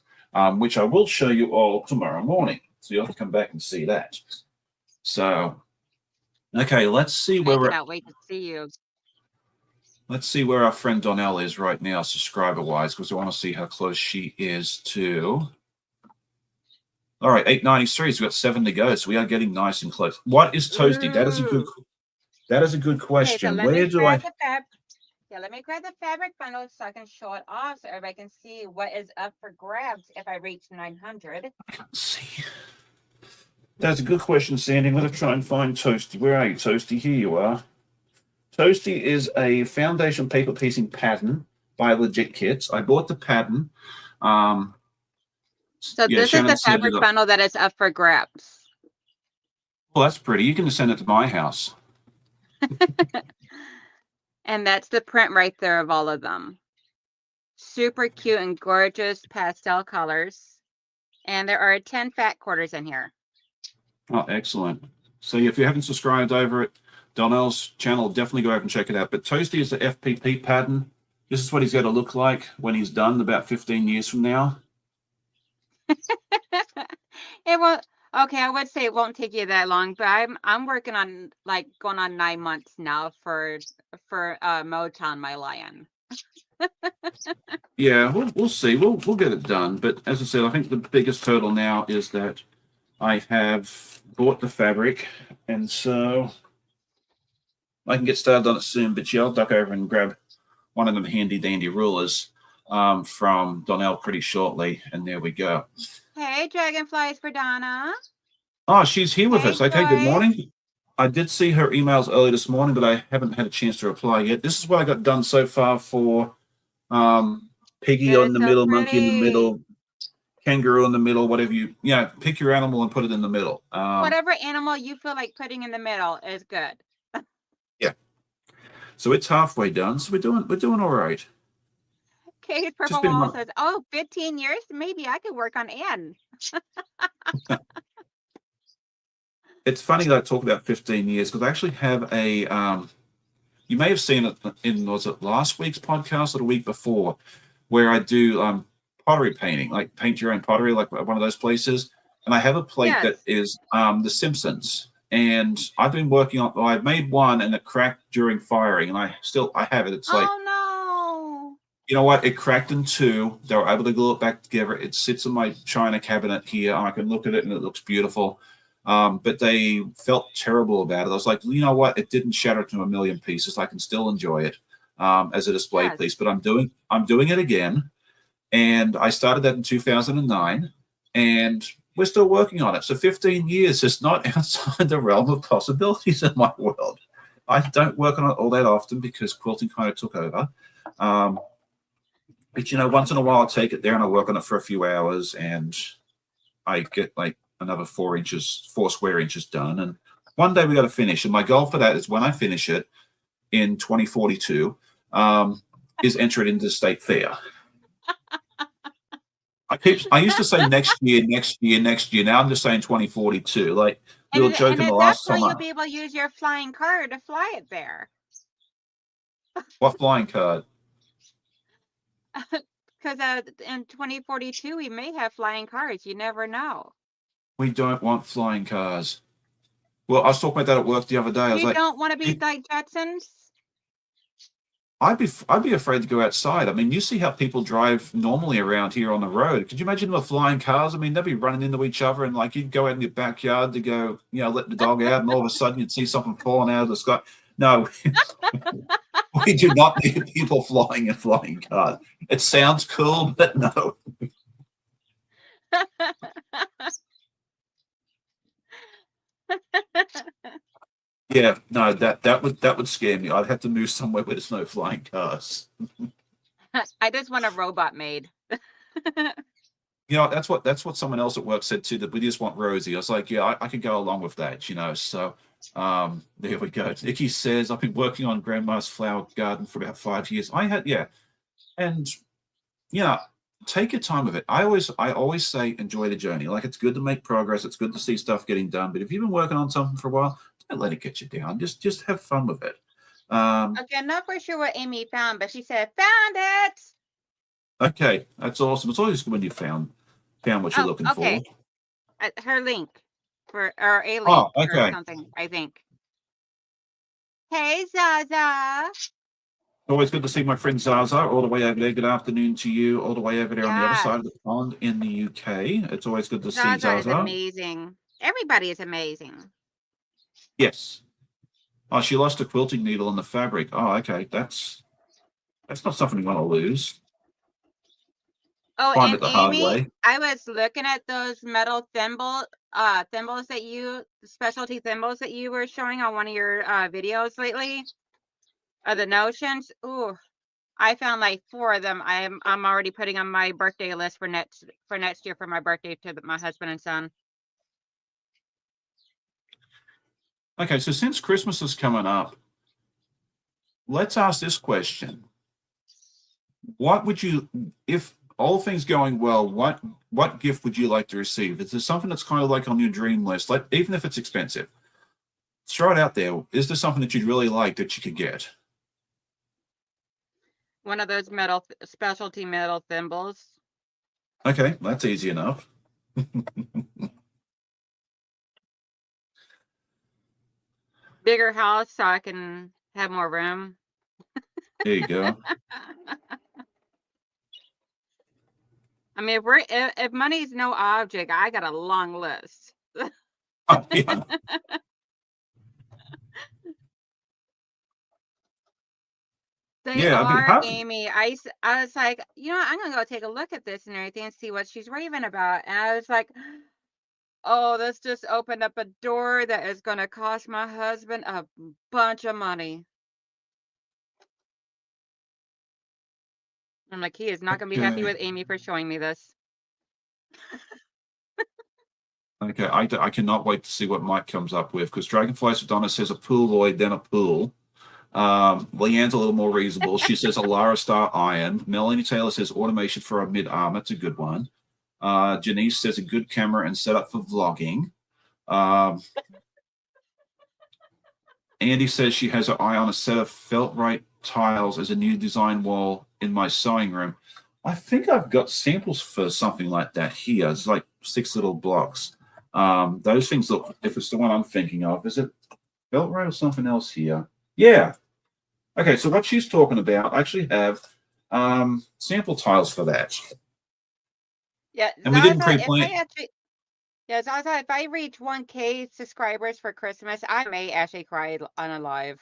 which I will show you all tomorrow morning. So you'll have to come back and see that. So, okay, let's see where I we're. cannot wait to see you. Let's see where our friend Donnell is right now, subscriber-wise, because I want to see how close she is to. All right, 893. So we've got 7 to go. So we are getting nice and close. What is Toasty? That is a good. Ooh. That is a good Okay, so question. let me Where do grab I? the fabric. Yeah, let me grab the fabric bundle so I can show it off so everybody can see what is up for grabs if I reach 900. I can't see. That's a good question, Sandy. I'm going to try and find Toasty. Where are you, Toasty? Here you are. Toasty is a foundation paper piecing pattern by Legit Kits. I bought the pattern. So Yeah, this is Shannon the said fabric it. bundle that is up for grabs. Well, that's pretty. You can send it to my house. And that's the print right there of all of them. Super cute and gorgeous pastel colors. And there are 10 fat quarters in here. Oh, excellent. So if you haven't subscribed over at Donnell's channel, definitely go over and check it out. But Toasty is the FPP pattern. This is what he's going to look like when he's done about 15 years from now. It won't. Okay, I would say it won't take you that long, but I'm working on like going on 9 months now for Motown, my lion. Yeah, we'll see. We'll get it done. But as I said, I think the biggest hurdle now is that I have bought the fabric, and so I can get started on it soon. But yeah, I'll duck over and grab one of them handy dandy rulers from Donnell pretty shortly, and there we go. Hey, dragonflies for Donna. Oh, she's here with Hey, us. Okay, good Joyce. morning. I did see her emails early this morning, but I haven't had a chance to reply yet. This is what I got done so far for piggy That in is the so middle, monkey in the pretty. middle, kangaroo in the middle, whatever you, pick your animal and put it in the middle. Whatever animal you feel like putting in the middle is good. Yeah. So it's halfway done. So we're doing all right. Kate's Just Purple been Wall one. says, oh, 15 years? Maybe I could work on Anne. It's funny that I talk about 15 years because I actually have a you may have seen it in, was it last week's podcast or the week before, where I do pottery painting, like paint your own pottery, like one of those places. And I have a plate Yes. that is The Simpsons. And I've been working on, well, I've made one and it cracked during firing, and I have it. It's like, Oh, no. you know what? It cracked in two. They were able to glue it back together. It sits in my china cabinet here. I can look at it and it looks beautiful. But they felt terrible about it. I was like, you know what? It didn't shatter to a million pieces. I can still enjoy it as a display Yes. piece. But I'm doing it again. And I started that in 2009, and we're still working on it. So 15 years is not outside the realm of possibilities in my world. I don't work on it all that often because quilting kind of took over. But once in a while, I'll take it there and I'll work on it for a few hours, and I get like another 4 square inches done. And one day we got to finish. And my goal for that is when I finish it in 2042, is enter it into the state fair. I used to say next year, next year, next year. Now I'm just saying 2042. Like we were joking the that's last why time. you'll be able to use your flying car to fly it there. What flying card? Because in 2042, we may have flying cars. You never know. We don't want flying cars. Well, I was talking about that at work the other day. I was You like, don't want to be like Jetsons? I'd be afraid to go outside. I mean, you see how people drive normally around here on the road. Could you imagine the flying cars? I mean, they'd be running into each other, and like you'd go out in your backyard to go, let the dog out, and all of a sudden you'd see something falling out of the sky. No, we do not need people flying in flying cars. It sounds cool, but no. Yeah, no, that would scare me. I'd have to move somewhere where there's no flying cars. I just want a robot made. That's what someone else at work said too, that we just want Rosie. I was like, yeah, I could go along with that, So there we go. Nikki says, I've been working on Grandma's flower garden for about 5 years. And take your time with it. I always say enjoy the journey. Like it's good to make progress, it's good to see stuff getting done. But if you've been working on something for a while, don't let it get you down. Just have fun with it. Okay, I'm not for sure what Amy found, but she said, found it. Okay, that's awesome. It's always good when you found what you're looking for. her link or a link Oh, or okay. something, I think. Hey, Zaza. Always good to see my friend Zaza all the way over there. Good afternoon to you all the way over there on the other Yes. side of the pond in the UK. It's always good to see Zaza is Zaza. amazing. Everybody is amazing. Yes. Oh, she lost a quilting needle in the fabric. Oh, okay. That's not something you want to lose. Oh, Find and it the hard Amy, way. I was looking at those metal thimbles that specialty thimbles that you were showing on one of your videos lately, the notions. Ooh, I found like 4 of them. I'm already putting on my birthday list for next year for my birthday to my husband and son. Okay, so since Christmas is coming up, let's ask this question. What would you, if all things going well, what gift would you like to receive? Is there something that's kind of like on your dream list, like even if it's expensive? Throw it out there. Is there something that you'd really like that you could get? One of those specialty metal thimbles. Okay, that's easy enough. Bigger house so I can have more room. There you go. I mean, if money's no object, I got a long list. Oh, yeah. They Yeah, I mean, are, Amy. I was like, I'm gonna go take a look at this and everything and see what she's raving about. And I was like, oh, this just opened up a door that is gonna cost my husband a bunch of money. I'm like, he is not gonna be happy okay. with Amy for showing me this. Okay, I cannot wait to see what Mike comes up with because Dragonfly Donna says a pooloid, then a pool. Leanne's a little more reasonable. She says a Lara Star Iron. Melanie Taylor says automation for a mid arm. That's a good one. Janice says a good camera and setup for vlogging. Um, Andy says she has her eye on a set of Feltrite tiles as a new design wall in my sewing room. I think I've got samples for something like that here. It's like 6 little blocks. Those things look, if it's the one I'm thinking of, is it Feltrite or something else here? Yeah. Okay, so what she's talking about, I actually have sample tiles for that. Yeah, And we didn't Zaza, pre-plan. Zaza, if I reach 1K subscribers for Christmas, I may actually cry on a live.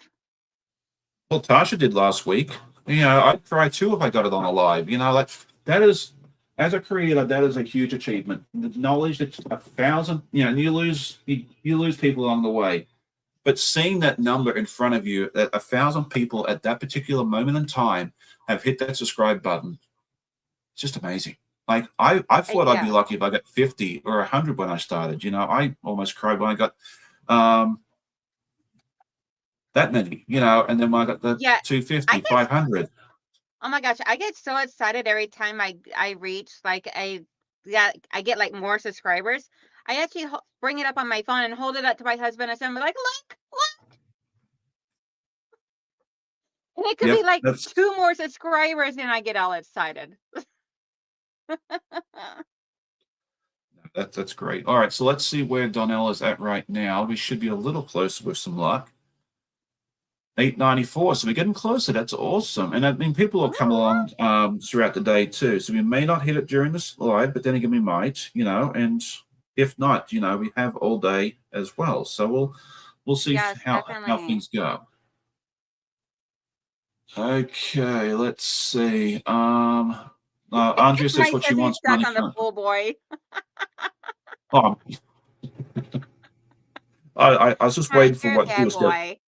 Well, Tasha did last week. I'd cry too if I got it on a live. Like that is, as a creator, that is a huge achievement. The knowledge that 1,000, you lose people along the way, but seeing that number in front of you, that 1,000 people at that particular moment in time have hit that subscribe button, it's just amazing. Like I thought I'd be Yeah, lucky if I got 50 or 100 when I started. I almost cried when I got um, that many. And then when I got the yeah. 250, I get 500. Oh my gosh, I get so excited every time I reach like I get like more subscribers. I actually bring it up on my phone and hold it up to my husband and I'm like, look, and it could be Yep, like that's 2 more subscribers, and I get all excited. that's great. All right, so let's see where Donnell is at right now. We should be a little closer with some luck. 894. So we're getting closer. That's awesome. And I mean, people will come along throughout the day too. So we may not hit it during this live, but then again, we might. And if not, we have all day as well. So we'll see Yes, how definitely. things go. Okay, let's see. Andrea says Mike what she says he's wants stuck money. on the pool boy. Oh, I was just waiting Mike, for you're a what he bad was going. boy.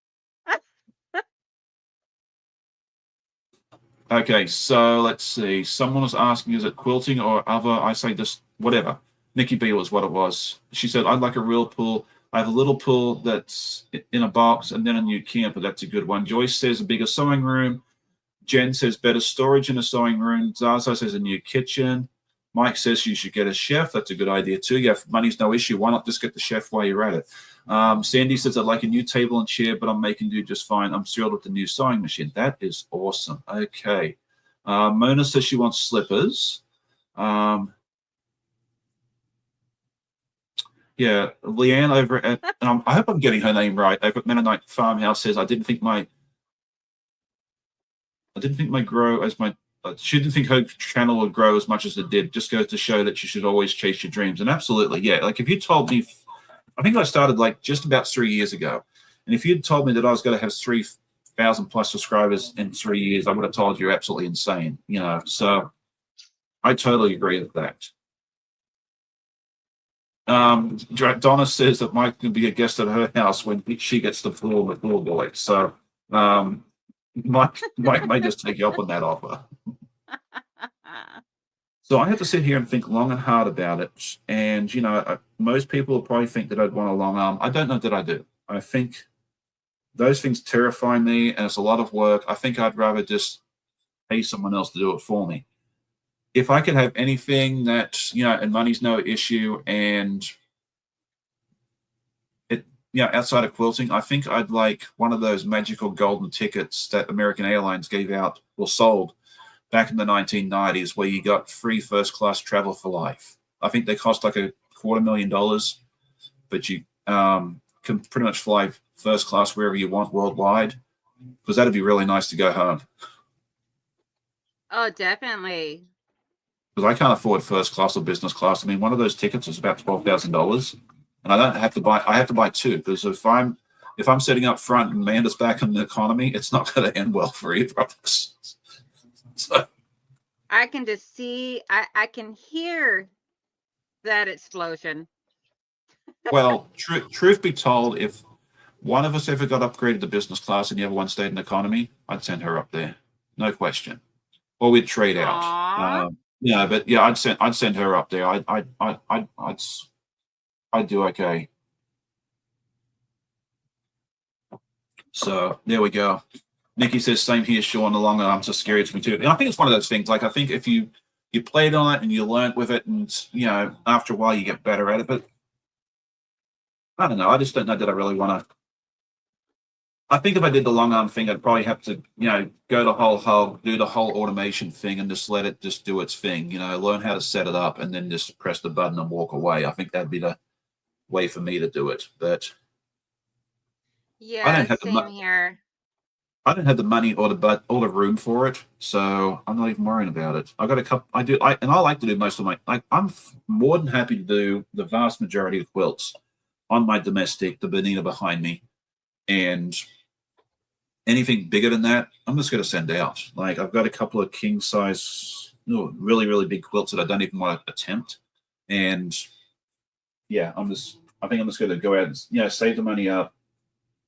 Okay, so let's see. Someone was asking, is it quilting or other? I say just whatever. Nikki B was what it was. She said, I'd like a real pool. I have a little pool that's in a box and then a new camper. That's a good one. Joyce says a bigger sewing room. Jen says better storage in a sewing room. Zaza says a new kitchen. Mike says you should get a chef. That's a good idea too. Yeah, if money's no issue, why not just get the chef while you're at it? Sandy says I'd like a new table and chair, but I'm making do just fine. I'm thrilled with the new sewing machine. That is awesome. Okay. Mona says she wants slippers. Yeah, Leanne over at, I hope I'm getting her name right. Over at Mennonite Farmhouse says, I didn't think my grow as my, she didn't think her channel would grow as much as it did. Just goes to show that you should always chase your dreams. And absolutely, yeah. Like if you told me, I think I started like just about 3 years ago. And if you'd told me that I was going to have 3,000 plus subscribers in 3 years, I would have told you you're absolutely insane, you know. So I totally agree with that. Donna says that Mike can be a guest at her house when she gets the floor boy. So Mike may just take you up on that offer. So I had to sit here and think long and hard about it. And, you know, most people will probably think that I'd want a long arm. I don't know that I do. I think those things terrify me and it's a lot of work. I think I'd rather just pay someone else to do it for me. If I could have anything that, you know, and money's no issue and it, you know, outside of quilting, I think I'd like one of those magical golden tickets that American Airlines gave out or sold back in the 1990s where you got free first class travel for life. I think they cost like $250,000, but you can pretty much fly first class wherever you want worldwide because that'd be really nice to go home. Oh, definitely. Because I can't afford first class or business class. I mean, one of those tickets is about $12,000, and I don't have to buy. I have to buy two because if I'm sitting up front and Amanda's back in the economy, it's not going to end well for either of us. So, I can just see, I can hear that explosion. well, truth be told, if one of us ever got upgraded to business class and the other one stayed in economy, I'd send her up there, no question. Or we'd trade out. Aw. Yeah, but yeah, I'd send her up there. I'd do okay. So there we go. Nikki says, same here, Sean. The long arms are scary to me too. And I think it's one of those things. Like I think if you played on it and you learned with it, and you know, after a while you get better at it. But I don't know. I just don't know that I really want to. I think if I did the long arm thing, I'd probably have to, you know, go the whole hog, do the whole automation thing, and just let it just do its thing. You know, learn how to set it up, and then just press the button and walk away. I think that'd be the way for me to do it. But I Yeah, don't have the same here. I don't have the money or the room for it, so I'm not even worrying about it. I got a couple. I like to do most of my. I'm more than happy to do the vast majority of quilts on my domestic, the Bonita behind me, and anything bigger than that, I'm just going to send out. Like I've got a couple of king size, really really big quilts that I don't even want to attempt, and yeah, I think I'm just going to go out and save the money up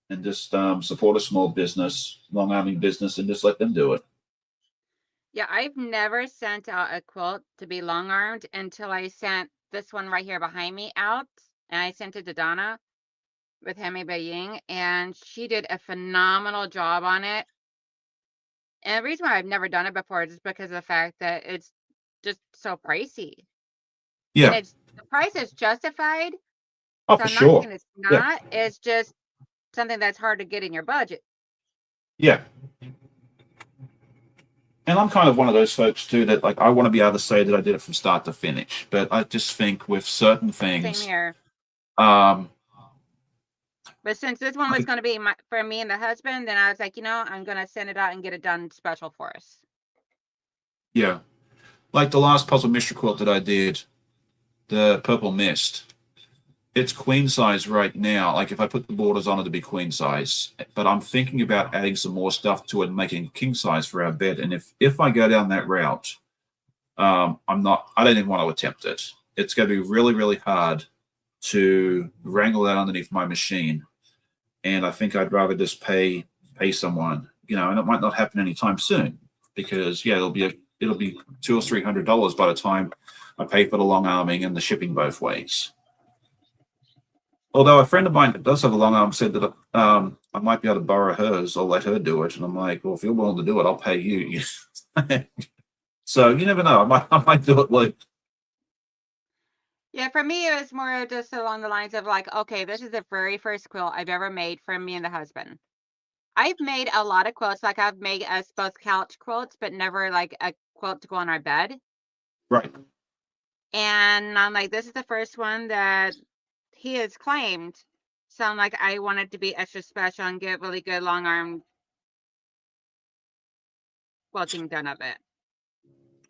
and just support a small business, long arming business, and just let them do it. Yeah, I've never sent out a quilt to be long armed until I sent this one right here behind me out. And I sent it to Donna with Hemi Baying, and she did a phenomenal job on it. And the reason why I've never done it before is just because of the fact that it's just so pricey. And Yeah. it's the price is justified. Oh, So for I'm not sure. saying it's Yeah. not. It's just something that's hard to get in your budget. Yeah. And I'm kind of one of those folks too that like I want to be able to say that I did it from start to finish. But I just think with certain Same things, here. um, But since this one I was think going to be for me and the husband, then I was like, I'm going to send it out and get it done special for us. yeah, like the last puzzle mystery quilt that I did, the purple mist. It's queen size right now. Like if I put the borders on it to be queen size, but I'm thinking about adding some more stuff to it and making king size for our bed. And if I go down that route, I'm not. I don't even want to attempt it. It's going to be really really hard to wrangle that underneath my machine, and I think I'd rather just pay someone. You know, and it might not happen anytime soon because yeah, it'll be $200 or $300 by the time I pay for the long arming and the shipping both ways. Although a friend of mine that does have a long arm said that I might be able to borrow hers or let her do it, and I'm like, well, if you're willing to do it, I'll pay you. So you never know. I might do it. Like, Yeah, for me, it was more just along the lines of like, okay, this is the very first quilt I've ever made for me and the husband. I've made a lot of quilts, like I've made us both couch quilts, but never like a quilt to go on our bed. right. And I'm like, this is the first one that he has claimed. So I'm like, I want it to be extra special and get really good long arm quilting done of it.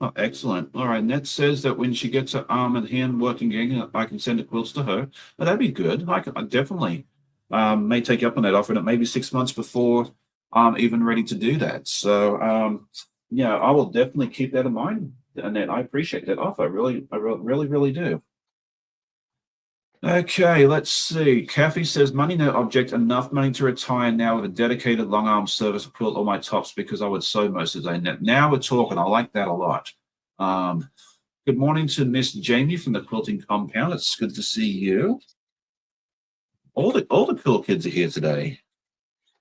Oh, excellent. All right. Ned says that when she gets her arm and hand working again, I can send the quilts to her. But that'd be good. I definitely may take you up on that offer. And it may be 6 months before I'm even ready to do that. So, yeah, I will definitely keep that in mind. Annette, I appreciate that offer. Really do. Okay, let's see. Kathy says, money no object, enough money to retire now with a dedicated long arm service to quilt all my tops because I would sew most of the day. Now we're talking. I like that a lot. Good morning to Miss Jamie from the Quilting Compound. It's good to see you. All the cool kids are here today.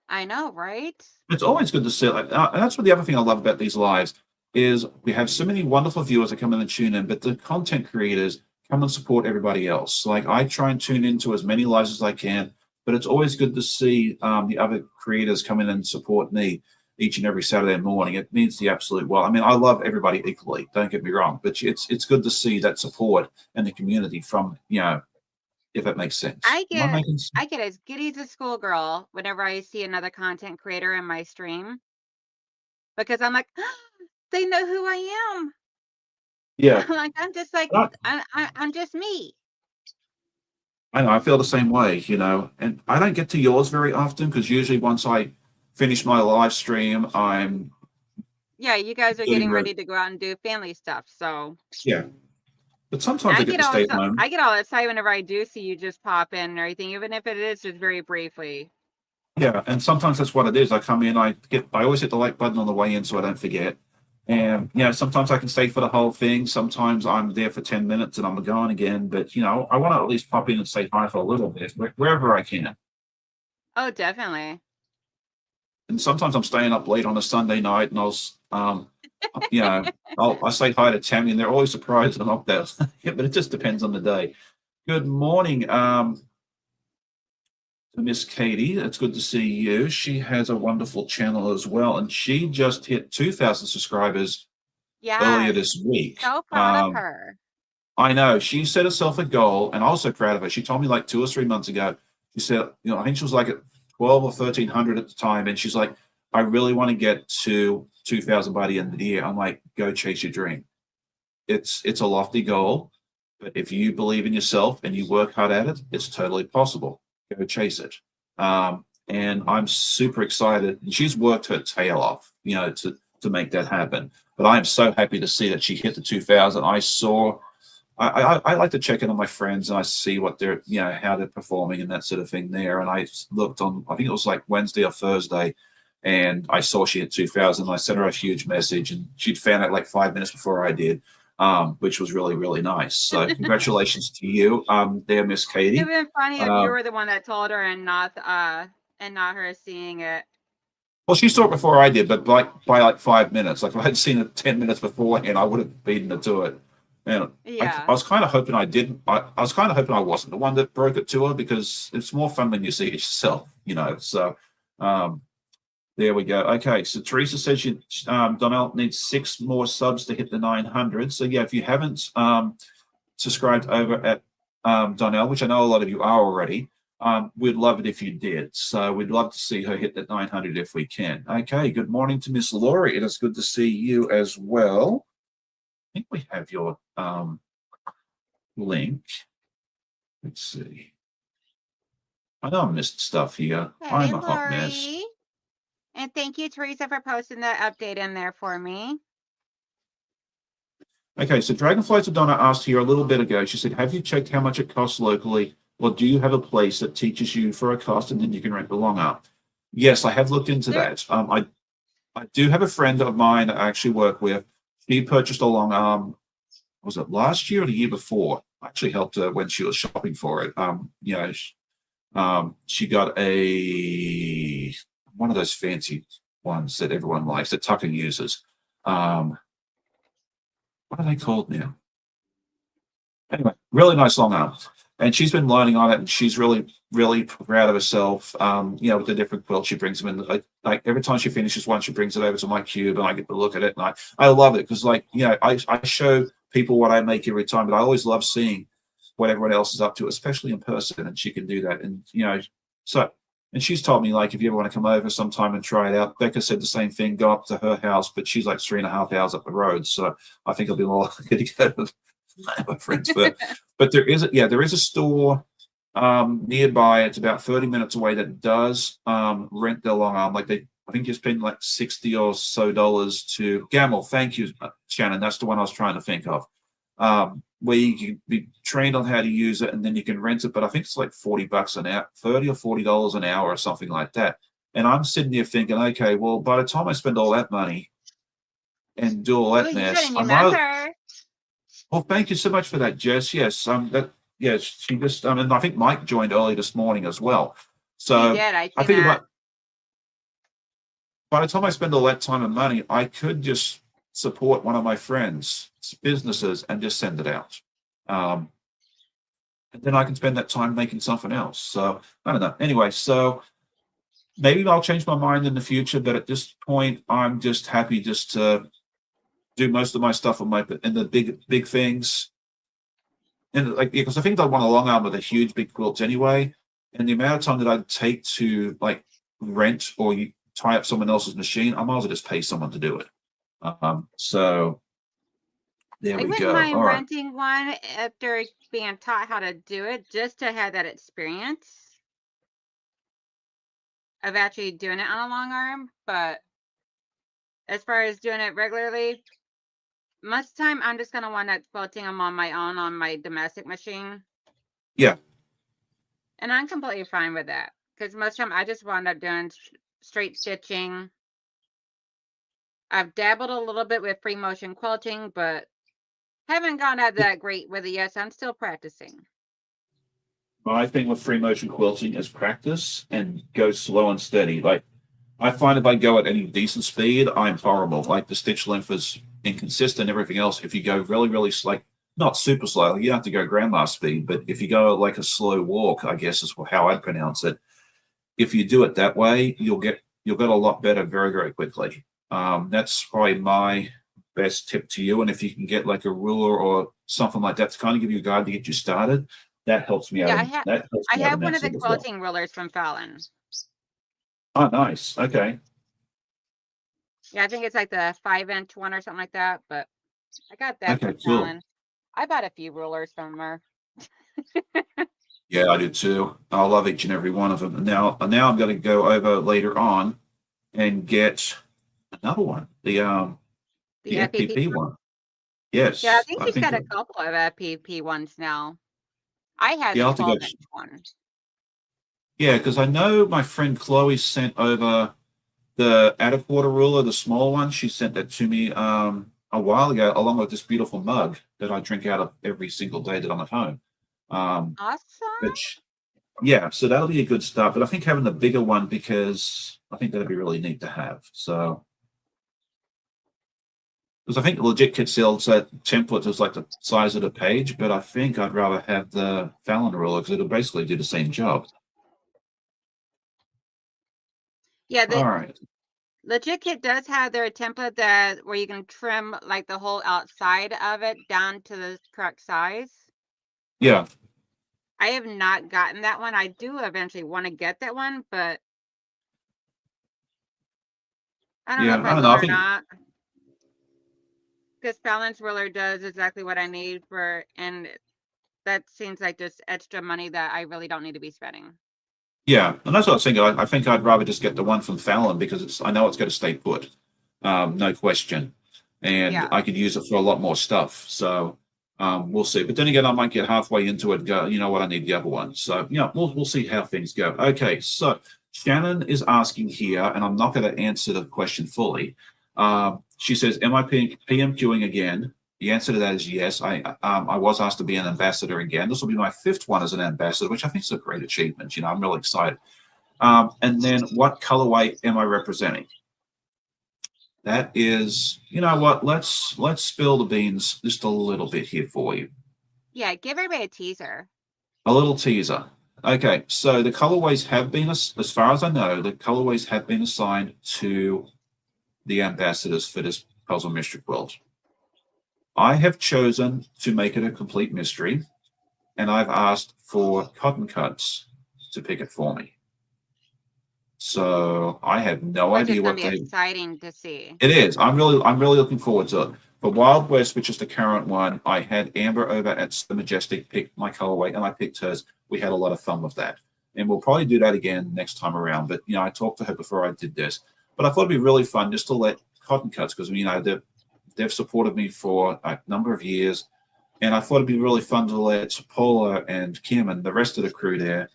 I know, right? It's always good to see. And that's what the other thing I love about these lives is we have so many wonderful viewers that come in and tune in, but the content creators come and support everybody else. Like I try and tune into as many lives as I can, but it's always good to see the other creators come in and support me each and every Saturday morning. It means the absolute well. I mean, I love everybody equally. Don't get me wrong, but it's good to see that support and the community from if it makes sense. I Am I get making sense? I get as giddy as a schoolgirl whenever I see another content creator in my stream because I'm like, they know who I am. Yeah. Like I'm just like I, I'm just me. I know. I feel the same way, and I don't get to yours very often because usually once I finish my live stream, I'm Yeah, you guys are doing getting ready to go out and do family stuff. So yeah. But sometimes I get to stay at home. I get all excited whenever I do see you just pop in and everything, even if it is just very briefly. Yeah, and sometimes that's what it is. I come in, I always hit the like button on the way in so I don't forget. And sometimes I can stay for the whole thing. Sometimes I'm there for 10 minutes and I'm gone again. But I want to at least pop in and say hi for a little bit, wherever I can. Oh, definitely. And sometimes I'm staying up late on a Sunday night and I say hi to Tammy and they're always surprised I'm up there. Yeah, but it just depends on the day. Good morning. Miss Katie, it's good to see you. She has a wonderful channel as well, and she just hit 2,000 subscribers earlier Yes. this week. So proud of her. I know she set herself a goal, and I'm also proud of her. She told me like 2 or 3 months ago. She said, I think she was like at 12 or 1,300 at the time, and she's like, I really want to get to 2,000 by the end of the year. I'm like, go chase your dream. It's a lofty goal, but if you believe in yourself and you work hard at it, it's totally possible. Go chase it. And I'm super excited. And she's worked her tail off, to make that happen. But I am so happy to see that she hit the 2,000. I like to check in on my friends and I see what they're, how they're performing and that sort of thing there. And I looked on, I think it was like Wednesday or Thursday, and I saw she hit 2,000. I sent her a huge message, and she'd found out like 5 minutes before I did. Which was really, really nice. So congratulations to you, there, Miss Katie. It would have been funny if you were the one that told her and not her seeing it. Well, she saw it before I did, but by like 5 minutes. Like if I had seen it 10 minutes beforehand, I would have beaten her to it. And Yeah. I was kind of hoping I didn't. I was kind of hoping I wasn't the one that broke it to her because it's more fun when you see it yourself, So there we go. Okay, so Teresa says Donnell needs 6 more subs to hit the 900. So yeah, if you haven't subscribed over at Donnell, which I know a lot of you are already, we'd love it if you did. So we'd love to see her hit that 900 if we can. Okay, good morning to Miss Laurie. It is good to see you as well. I think we have your link. Let's see. I know I missed stuff here. Hey, I'm a hot mess. Lori. And thank you, Teresa, for posting that update in there for me. Okay, so Dragonfly to Donna asked here a little bit ago. She said, have you checked how much it costs locally, or do you have a place that teaches you for a cost and then you can rent the long arm? Yes, I have looked into that. I do have a friend of mine that I actually work with. She purchased a long arm, was it last year or the year before? I actually helped her when she was shopping for it. She got one of those fancy ones that everyone likes that Tucker uses. What are they called now? Anyway, really nice long arm. And she's been learning on it, and she's really, really proud of herself. With the different quilts she brings them in. Like every time she finishes one, she brings it over to my cube, and I get to look at it, and I love it because, I show people what I make every time, but I always love seeing what everyone else is up to, especially in person, and she can do that. And so and she's told me, like, if you ever want to come over sometime and try it out. Becca said the same thing, go up to her house, but she's like 3.5 hours up the road. So I think I'll be more likely to go with my friends. But there is a store nearby. It's about 30 minutes away that does rent their long arm. Like I think you spend like $60 or so to Gamble. Thank you, Shannon. That's the one I was trying to think of. Where you can be trained on how to use it, and then you can rent it. But I think it's like $40 an hour, $30 or $40 an hour, or something like that. And I'm sitting there thinking, okay, well, by the time I spend all that money and do all that Well, you got mess, a new I might. member. Well, thank you so much for that, Jess. Yes, she just. And I think Mike joined early this morning as well. He So did. I I seen think that. by the time I spend all that time and money, I could just support one of my friends' businesses and just send it out. And then I can spend that time making something else. So I don't know. Anyway, so maybe I'll change my mind in the future, but at this point, I'm just happy just to do most of my stuff on the big things. And like, because I think I want a long arm with a huge big quilt anyway. And the amount of time that I'd take to like rent or you tie up someone else's machine, I might as well just pay someone to do it. So there I we wouldn't go. mind All right. renting one after being taught how to do it, just to have that experience of actually doing it on a long arm. But as far as doing it regularly, most of the time I'm just gonna wind up quilting them on my own on my domestic machine. Yeah. And I'm completely fine with that, because most of the time I just wound up doing straight stitching. I've dabbled a little bit with free motion quilting, but haven't gone out that great with it yet, so I'm still practicing. My thing with free motion quilting is practice and go slow and steady. Like I find if I go at any decent speed, I'm horrible. Like the stitch length is inconsistent, everything else. If you go really, really slow, not super slow, like you don't have to go grandma speed, but if you go like a slow walk, I guess is how I'd pronounce it. If you do it that way, you'll get a lot better very, very quickly. That's probably my best tip to you. And if you can get like a ruler or something like that to kind of give you a guide to get you started, that helps me out. Yeah, That helps I me out have one of immensely the as well. quilting rulers from Fallon. Oh, nice. Okay. Yeah, I think it's like the 5-inch one or something like that, but I got that Okay, from cool. Fallon. I bought a few rulers from her. Yeah, I do too. I love each and every one of them. And now I'm going to go over later on and get another one, the The FPP. FPP one. Yeah, I Yes, think I she's think. got a couple of FPP ones now. I had Yeah, the I'll have to go. 12-inch one. Yeah, because I know my friend Chloe sent over the at a quarter ruler, the small one. She sent that to me a while ago, along with this beautiful mug that I drink out of every single day that I'm at home. Awesome. Which Yeah, so that'll be a good start. But I think having the bigger one, because I think that'd be really neat to have. So, because I think Legit Kit sells that template is like the size of the page, but I think I'd rather have the Fallon ruler because it'll basically do the same job. Yeah, All the right. Legit Kit does have their template that where you can trim like the whole outside of it down to the correct size. Yeah. I have not gotten that one. I do eventually want to get that one, but I don't know Yeah. if I I don't will know. I or think, not. Because Fallon's ruler does exactly what I need for, and that seems like just extra money that I really don't need to be spending. yeah. And that's what I was thinking. I think I'd rather just get the one from Fallon because I know it's going to stay put. No question. And Yeah. I could use it for a lot more stuff. So, we'll see. But then again, I might get halfway into it and go, you know what, I need the other one. So, yeah, we'll see how things go. Okay, so Shannon is asking here, and I'm not going to answer the question fully. She says, "Am I PMQing again?" The answer to that is yes. I was asked to be an ambassador again. This will be my fifth one as an ambassador, which I think is a great achievement. I'm really excited. And then, what colorway am I representing? That is, you know what? Let's spill the beans just a little bit here for you. Yeah, give everybody a teaser. A little teaser. Okay, so the colorways have been, as far as I know, the colorways have been assigned to the ambassadors for this puzzle mystery quilt. I have chosen to make it a complete mystery. and I've asked for Cotton Cuts to pick it for me. So I have no Which is idea going what to be they. exciting to see. It is. I'm really looking forward to it. For Wild West, which is the current one, I had Amber over at the Majestic pick my colorway, and I picked hers. We had a lot of fun with that, and we'll probably do that again next time around. But I talked to her before I did this, but I thought it'd be really fun just to let Cotton Cuts, because they've supported me for a number of years, and I thought it'd be really fun to let Paula and Kim and the rest of the crew there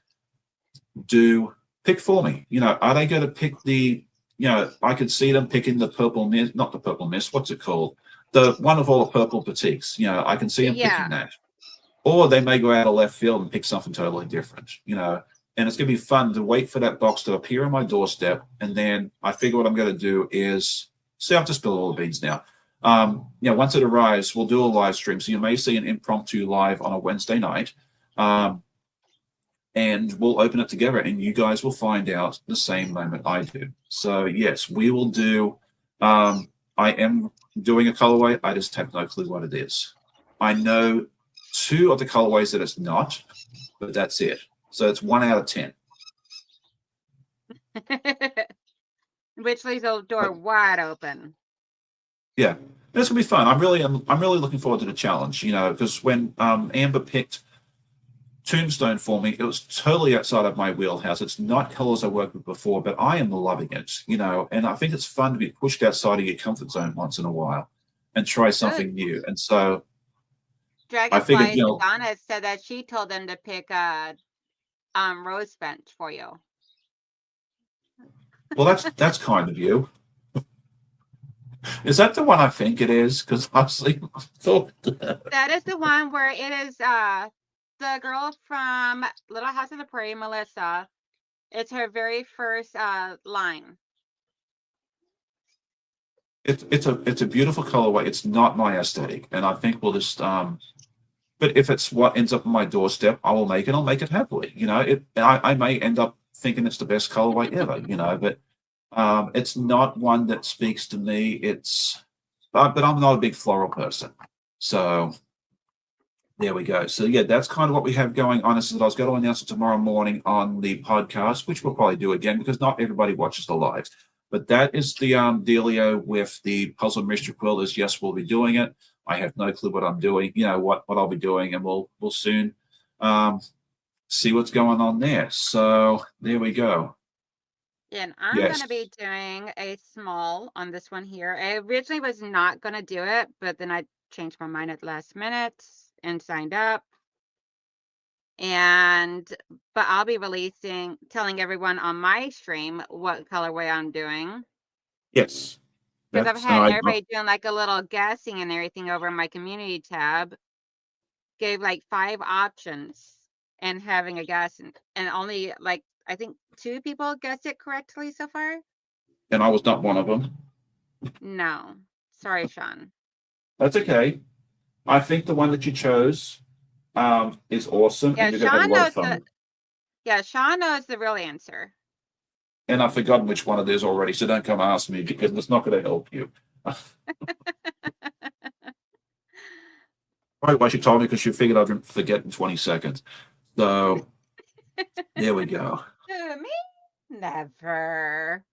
do pick for me. Are they going to pick the? I could see them picking the purple mist, not the purple mist. What's it called? The one of all the purple boutiques. I can see them Yeah. picking that, or they may go out of left field and pick something totally different. And it's going to be fun to wait for that box to appear on my doorstep, and then I figure what I'm going to do is see. I've just spilled all the beans now. Once it arrives, we'll do a live stream. So you may see an impromptu live on a Wednesday night. And we'll open it together, and you guys will find out the same moment I do. So yes, we will do. I am doing a colorway. I just have no clue what it is. I know 2 of the colorways that it's not, but that's it. So it's 1 out of 10. Which leaves the door wide open. Yeah, it's gonna be fun. I'm really looking forward to the challenge. Because when Amber picked Tombstone for me, it was totally outside of my wheelhouse. It's not colors I worked with before, but I am loving it, and I think it's fun to be pushed outside of your comfort zone once in a while and try something new. And so I figured, Dragonflies, Donna said that she told them to pick a rose bench for you. well, that's kind of you. Is that the one I think it is? Because I thought that is the one where it is the girl from Little House of the Prairie, Melissa. It's her very first line. it's a beautiful colorway. It's not my aesthetic, and I think we'll just but if it's what ends up on my doorstep, I will make it. I'll make it happily. I may end up thinking it's the best colorway ever. But it's not one that speaks to me. But I'm not a big floral person, so there we go. So yeah, that's kind of what we have going on. Is that I was going to announce it tomorrow morning on the podcast, which we'll probably do again because not everybody watches the lives. But that is the dealio with the puzzle mystery quilt. Is yes, we'll be doing it. I have no clue what I'm doing. What I'll be doing, and we'll soon see what's going on there. So there we go. And I'm going to be doing a small on this one here. I originally was not going to do it, but then I changed my mind at the last minute and signed up. But I'll be telling everyone on my stream what colorway I'm doing. Yes. Because I've had everybody doing like a little guessing and everything over in my community tab. Gave like 5 options and having a guess, and only like I think 2 people guessed it correctly so far. And I was not one of them. No. Sorry, Sean. That's okay. I think the one that you chose is awesome. Yeah, and you're Sean knows Sean knows the real answer. And I've forgotten which one it is already, so don't come ask me because it's not going to help you. Right, why she told me because she figured I'd forget in 20 seconds. So there we go. Me? Never.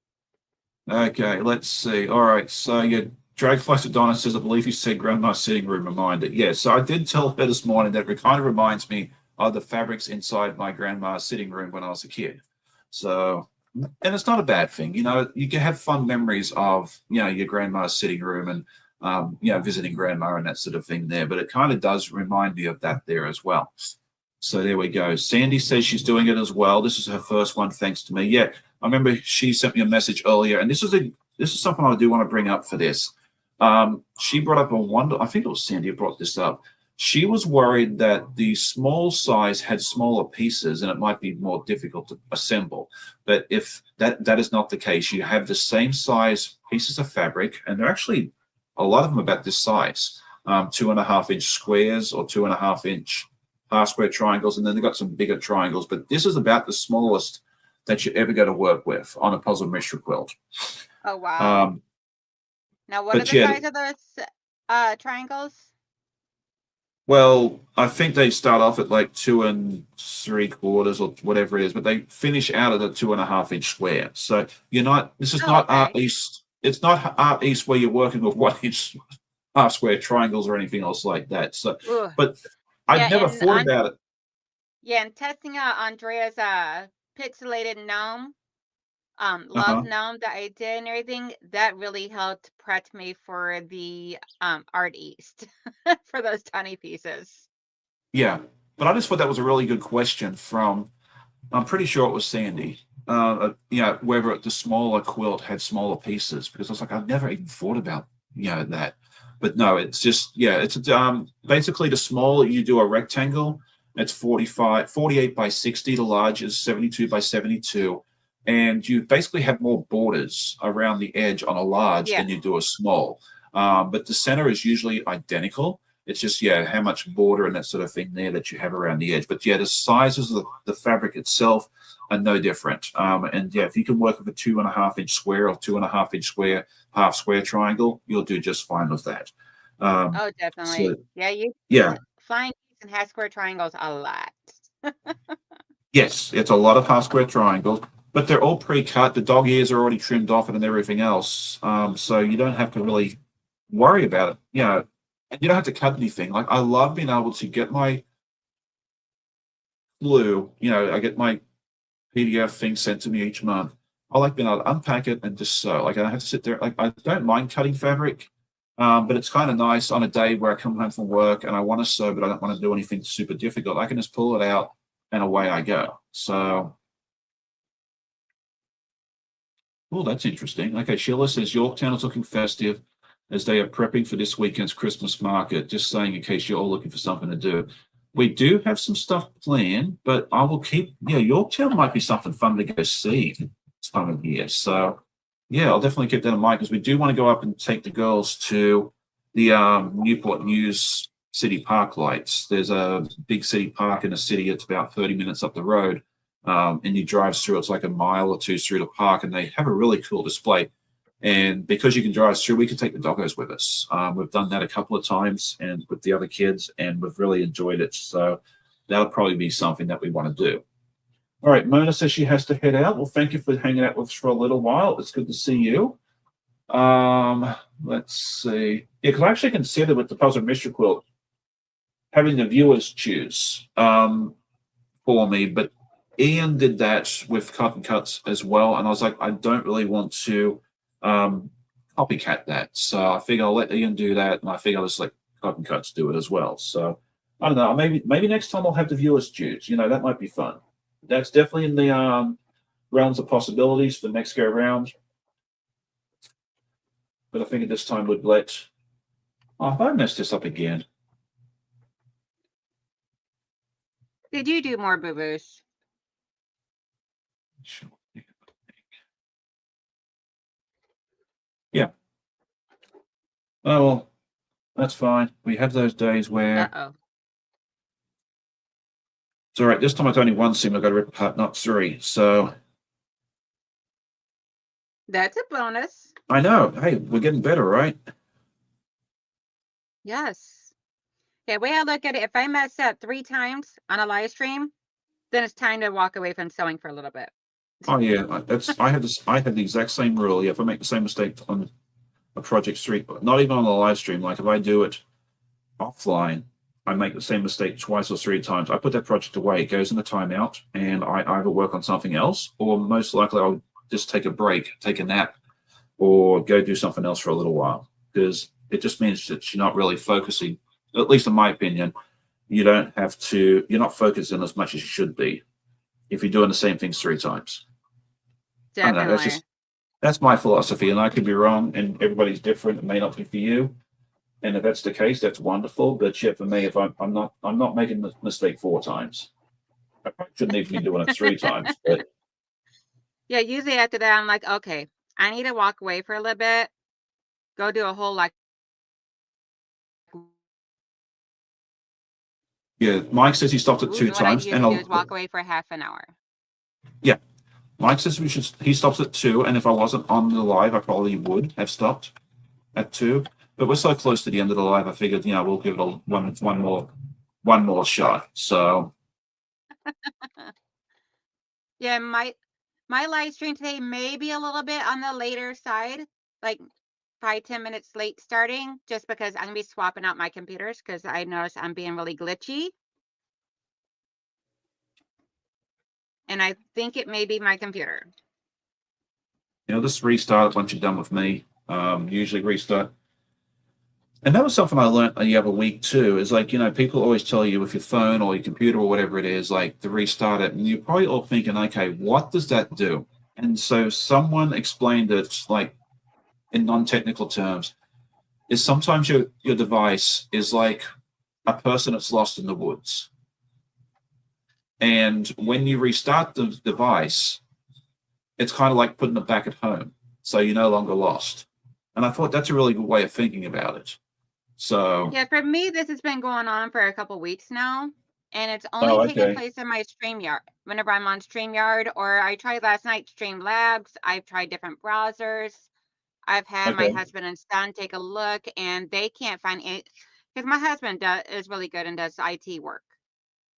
Okay, let's see. All right, so yeah, Dragflex Donna says, I believe you said grandma's sitting room reminder. Yeah, so I did tell her this morning that it kind of reminds me of the fabrics inside my grandma's sitting room when I was a kid. So, and it's not a bad thing. You can have fun memories of, your grandma's sitting room and, visiting grandma and that sort of thing there. But it kind of does remind me of that there as well. So there we go. Sandy says she's doing it as well. This is her first one, thanks to me. Yeah, I remember she sent me a message earlier, and this is something I do want to bring up for this. She brought up I think it was Sandy who brought this up. She was worried that the small size had smaller pieces and it might be more difficult to assemble. But if that is not the case, you have the same size pieces of fabric, and they're actually a lot of them about this size, 2.5-inch squares or 2.5-inch half square triangles, and then they've got some bigger triangles. But this is about the smallest that you're ever going to work with on a puzzle mystery quilt. Oh, wow. Now, what are the size of those triangles? Well, I think they start off at like 2 3/4 or whatever it is, but they finish out at a 2.5 inch square. So you're not. This is Oh, not okay. art east. It's not art east where you're working with 1 inch half square triangles or anything else like that. So, Ooh. but Yeah, I'd never and thought about it. testing out Andrea's pixelated gnome, Uh love huh. gnome that I did and everything, that really helped prep me for the Art East for those tiny pieces. Yeah, but I just thought that was a really good question from. I'm pretty sure it was Sandy. Yeah, whether the smaller quilt had smaller pieces, because I was like, I've never even thought about that. But no, it's just it's basically the smaller you do a rectangle, it's 48 by 60. The large is 72 by 72, and you basically have more borders around the edge on a large Yeah. than you do a small. But the center is usually identical. It's just how much border and that sort of thing there that you have around the edge. But the sizes of the fabric itself are no different. And if you can work with a 2.5 inch square or 2.5 inch square, half square triangle, you'll do just fine with that. Um, Oh, so definitely. Yeah, you yeah, use flying tees and half square triangles a lot. yes, it's a lot of half square triangles, but they're all pre-cut. The dog ears are already trimmed off it and everything else. So you don't have to really worry about it. And you don't have to cut anything. Like I love being able to get my glue. I get my PDF thing sent to me each month. I like being able to unpack it and just sew. Like I don't have to sit there. Like I don't mind cutting fabric, but it's kind of nice on a day where I come home from work and I want to sew, but I don't want to do anything super difficult. I can just pull it out and away I go. So, oh, that's interesting. Okay, Sheila says Yorktown is looking festive as they are prepping for this weekend's Christmas market. Just saying in case you're all looking for something to do. We do have some stuff planned, but I will keep. Yeah, Yorktown might be something fun to go see this time of year. So, yeah, I'll definitely keep that in mind because we do want to go up and take the girls to the Newport News City Park lights. There's a big city park in the city. It's about 30 minutes up the road, and you drive through. It's like a mile or two through the park, and they have a really cool display. And because you can drive through, we can take the doggos with us. We've done that a couple of times and with the other kids, and we've really enjoyed it. So that'll probably be something that we want to do. All right, Mona says she has to head out. Well, thank you for hanging out with us for a little while. It's good to see you. Let's see. Yeah, because I actually considered with the Puzzle Mystery Quilt having the viewers choose for me, but Ian did that with Cotton Cuts as well, and I was like, I don't really want to um, copycat that. So I figure I'll let Ian do that, and I figure I'll just let Cotton Cuts do it as well. So I don't know. Maybe next time I'll have the viewers choose. That might be fun. That's definitely in the realms of possibilities for the next go around. But I think at this time would let. Oh, if I messed this up again. Did you do more boo-boos? Yeah. Oh well, that's fine. We have those days where Uh-oh. it's all right. This time it's only one sim I've got to rip apart, not three. So That's a bonus. I know. Hey, we're getting better, right? Yes. Yeah, way I look at it, if I mess up 3 times on a live stream, then it's time to walk away from sewing for a little bit. Oh yeah, I had this. I had the exact same rule. Yeah, if I make the same mistake on a project street, not even on the live stream, like if I do it offline, I make the same mistake twice or 3 times. I put that project away. It goes in the timeout, and I either work on something else, or most likely I'll just take a break, take a nap, or go do something else for a little while because it just means that you're not really focusing. At least in my opinion, you don't have to. You're not focusing as much as you should be if you're doing the same things 3 times. I don't know. Definitely. That's my philosophy, and I could be wrong, and everybody's different. It may not be for you, and if that's the case, that's wonderful. But yeah, for me, if I'm not making the mistake 4 times. I probably shouldn't even be doing it 3 times. But Yeah, usually after that, I'm like, okay, I need to walk away for a little bit, go do a whole like. yeah, Mike says he stopped it two What I times, and usually do is walk away for half an hour. yeah, Mike says he stops at 2, and if I wasn't on the live, I probably would have stopped at 2. but we're so close to the end of the live. I figured, we'll give it one more shot. So Yeah, my live stream today may be a little bit on the later side, like 5-10 minutes late starting, just because I'm gonna be swapping out my computers because I noticed I'm being really glitchy. And I think it may be my computer. just restart once you're done with me. Usually restart. And that was something I learned the other week too. Is like, people always tell you with your phone or your computer or whatever it is, like to restart it. And you're probably all thinking, okay, what does that do? And so someone explained it like in non-technical terms, is sometimes your device is like a person that's lost in the woods. And when you restart the device, it's kind of like putting it back at home. So you're no longer lost. And I thought that's a really good way of thinking about it. So, Yeah, for me, this has been going on for a couple weeks now, and it's only oh, taking okay. place in my StreamYard. Whenever I'm on StreamYard, or I tried last night Streamlabs, I've tried different browsers. I've had my Okay. husband and son take a look, and they can't find it because my husband is really good and does IT work,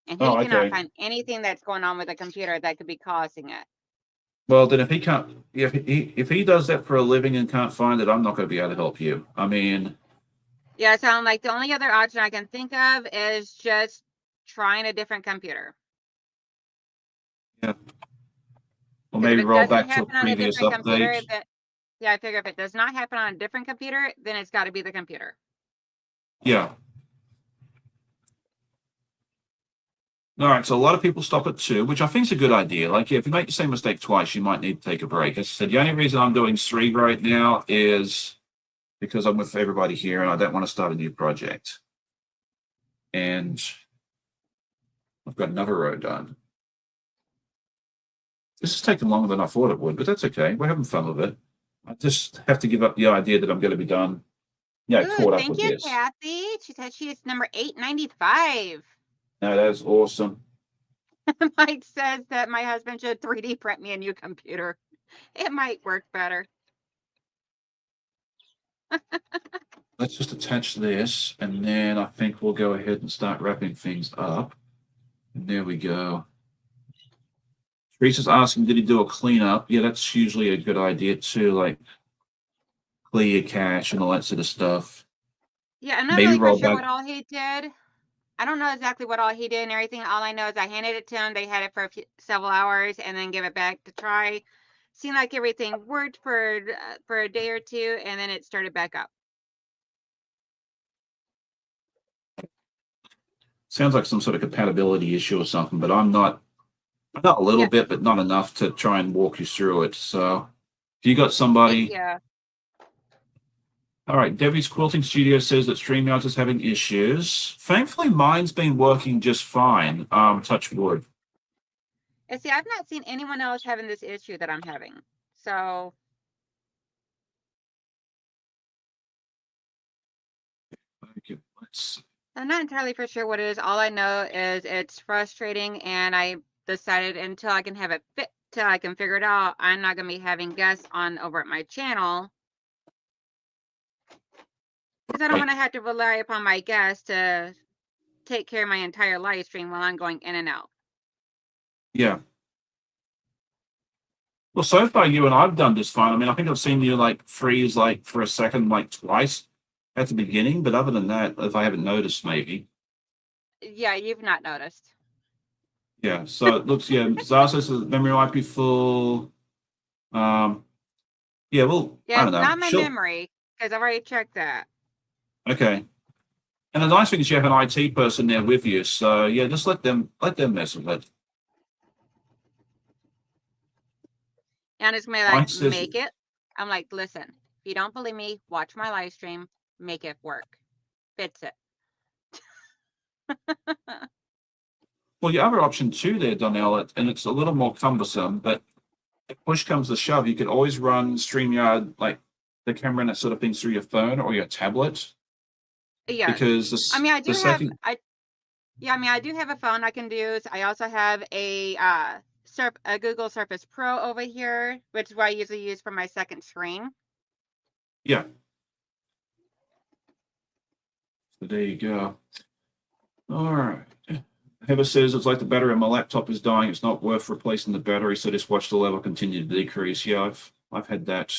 and he Oh, cannot okay. find anything that's going on with the computer that could be causing it. Well, then if he can't, if he does that for a living and can't find it, I'm not going to be able to help you. I mean, Yeah, so I'm like, the only other option I can think of is just trying a different computer. yeah, or Because if maybe it roll doesn't back to a happen on a previous different update. computer, yeah, I figure if it does not happen on a different computer, then it's got to be the computer. Yeah. All right, so a lot of people stop at 2, which I think is a good idea. Like, if you make the same mistake twice, you might need to take a break. As I said, the only reason I'm doing 3 right now is because I'm with everybody here and I don't want to start a new project. And I've got another row done. This is taking longer than I thought it would, but that's okay. We're having fun with it. I just have to give up the idea that I'm going to be done, Ooh, caught up thank with you, this. Kathy. She said she is number 895. No, that is awesome. Mike says that my husband should 3D print me a new computer. It might work better. Let's just attach this, and then I think we'll go ahead and start wrapping things up. And there we go. Teresa's asking, did he do a cleanup? Yeah, that's usually a good idea too, like clear your cache and all that sort of stuff. Yeah, I'm not Maybe really for roll sure back. what all he did. I don't know exactly what all he did and everything. All I know is I handed it to him. They had it for several hours and then give it back to try. Seemed like everything worked for a day or two, and then it started back up. Sounds like some sort of compatibility issue or something, but I'm not a little Yeah, bit, but not enough to try and walk you through it. So if you got somebody, yeah. all right, Debbie's Quilting Studio says that StreamYard is having issues. Thankfully, mine's been working just fine. Touch wood. And see, I've not seen anyone else having this issue that I'm having. So Okay, let's. I'm not entirely for sure what it is. All I know is it's frustrating, and I decided until I can have it fit, till I can figure it out, I'm not gonna be having guests on over at my channel because I don't want Right. to have to rely upon my guests to take care of my entire live stream while I'm going in and out. Yeah. Well, so far you and I've done just fine. I mean, I think I've seen you like freeze like for a second, like twice at the beginning, but other than that, if I haven't noticed, maybe. Yeah, you've not noticed. Yeah. So it looks, yeah, Zara says the memory might be full. Um, yeah, well, Yeah, I don't it's know. not my She'll memory because I've already checked that. okay. And the nice thing is you have an IT person there with you. So yeah, just let them mess with it. And it's gonna be like, Mike says, make it. I'm like, listen, if you don't believe me, watch my live stream, make it work. Fix it. well, your other option too there, Donnell, and it's a little more cumbersome, but if push comes to shove, you could always run StreamYard like the camera and that sort of thing through your phone or your tablet Yes. because I mean, I the do have second, I yeah, I mean, I do have a phone I can use. I also have a Google Surface Pro over here, which is what I usually use for my second screen. yeah, So there you go. All right. Heather says it's like the battery on my laptop is dying. It's not worth replacing the battery, so just watch the level continue to decrease. Yeah, I've had that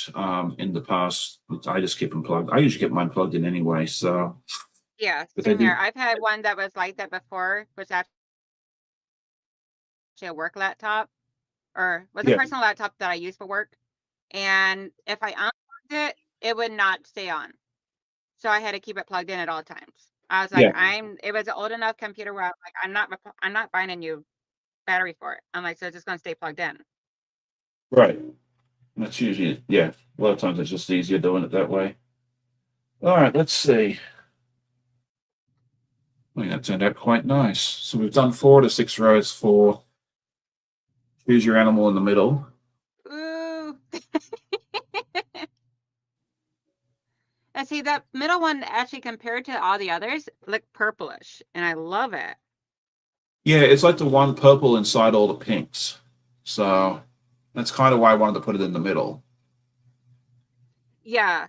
in the past. I just keep them plugged. I usually get mine plugged in anyway. So, Yeah, but they same here. do. I've had one that was like that before, was actually a work laptop, or was a Yeah, personal laptop that I use for work. And if I unplugged it, it would not stay on. So I had to keep it plugged in at all times. I was like, yeah, it was an old enough computer where I'm like, I'm not buying a new battery for it. I'm like, so it's just gonna stay plugged in. right. That's usually yeah. A lot of times it's just easier doing it that way. All right, let's see. I think that turned out quite nice. So we've done 4 to 6 rows for choose your animal in the middle. Ooh. And see that middle one actually compared to all the others look purplish, and I love it. Yeah, it's like the one purple inside all the pinks. So that's kind of why I wanted to put it in the middle. Yeah,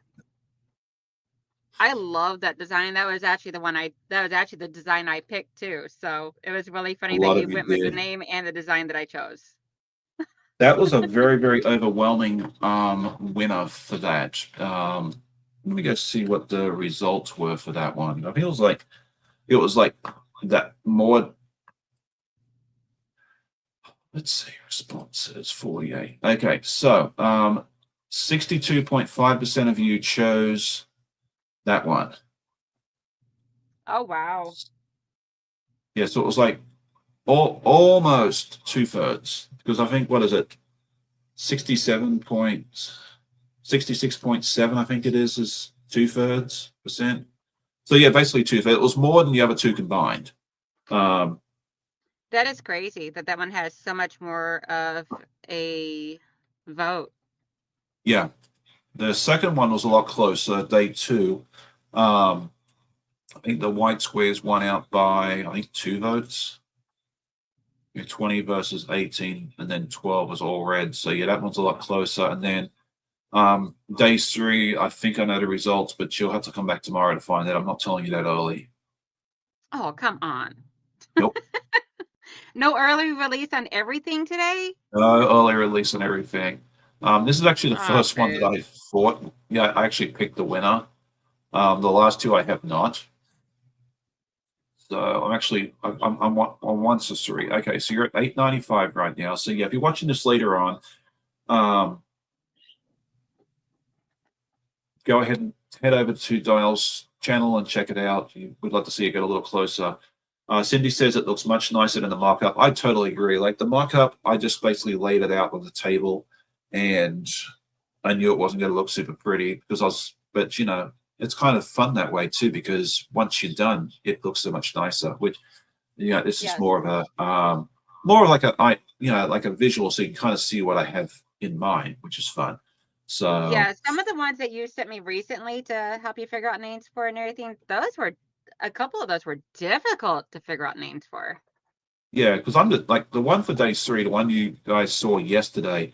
I love that design. That was actually the design I picked too. So it was really A funny that lot you of you went with the did. name and the design that I chose. That was a very, very overwhelming winner for that. Let me go see what the results were for that one. I think it was like that more. Let's see, responses 48. Okay, so 62.5% of you chose that one. Oh wow. Yeah, so it was like almost 2/3 because I think what is it 66.7 I think it is 2/3 percent. So yeah, basically 2/3. It was more than the other two combined. Um, That is crazy that that one has so much more of a vote. yeah, the second one was a lot closer. Day two, um, I think the white squares won out by I think 2 votes. 20 versus 18, and then 12 was all red. So yeah, that one's a lot closer. And then day three, I think I know the results, but you'll have to come back tomorrow to find out. I'm not telling you that early. Oh, come on. Nope. No early release on everything today? No early release and everything. This is actually the Oh, first one that boo. I thought. Yeah, I actually picked the winner. The last two I have not. So I'm on 1 to 3. Okay, so you're at 895 right now. So yeah, if you're watching this later on, um, go ahead and head over to Donnell's channel and check it out. We'd love to see it get a little closer. Cindy says it looks much nicer than the mock-up. I totally agree. Like the mock-up, I just basically laid it out on the table, and I knew it wasn't going to look super pretty because I was. But it's kind of fun that way too because once you're done, it looks so much nicer. Which this is Yes. more of a more like like a visual, so you can kind of see what I have in mind, which is fun. So Yeah, some of the ones that you sent me recently to help you figure out names for and everything, those were a couple of those were difficult to figure out names for. yeah, because I'm like the one for day three, the one you guys saw yesterday.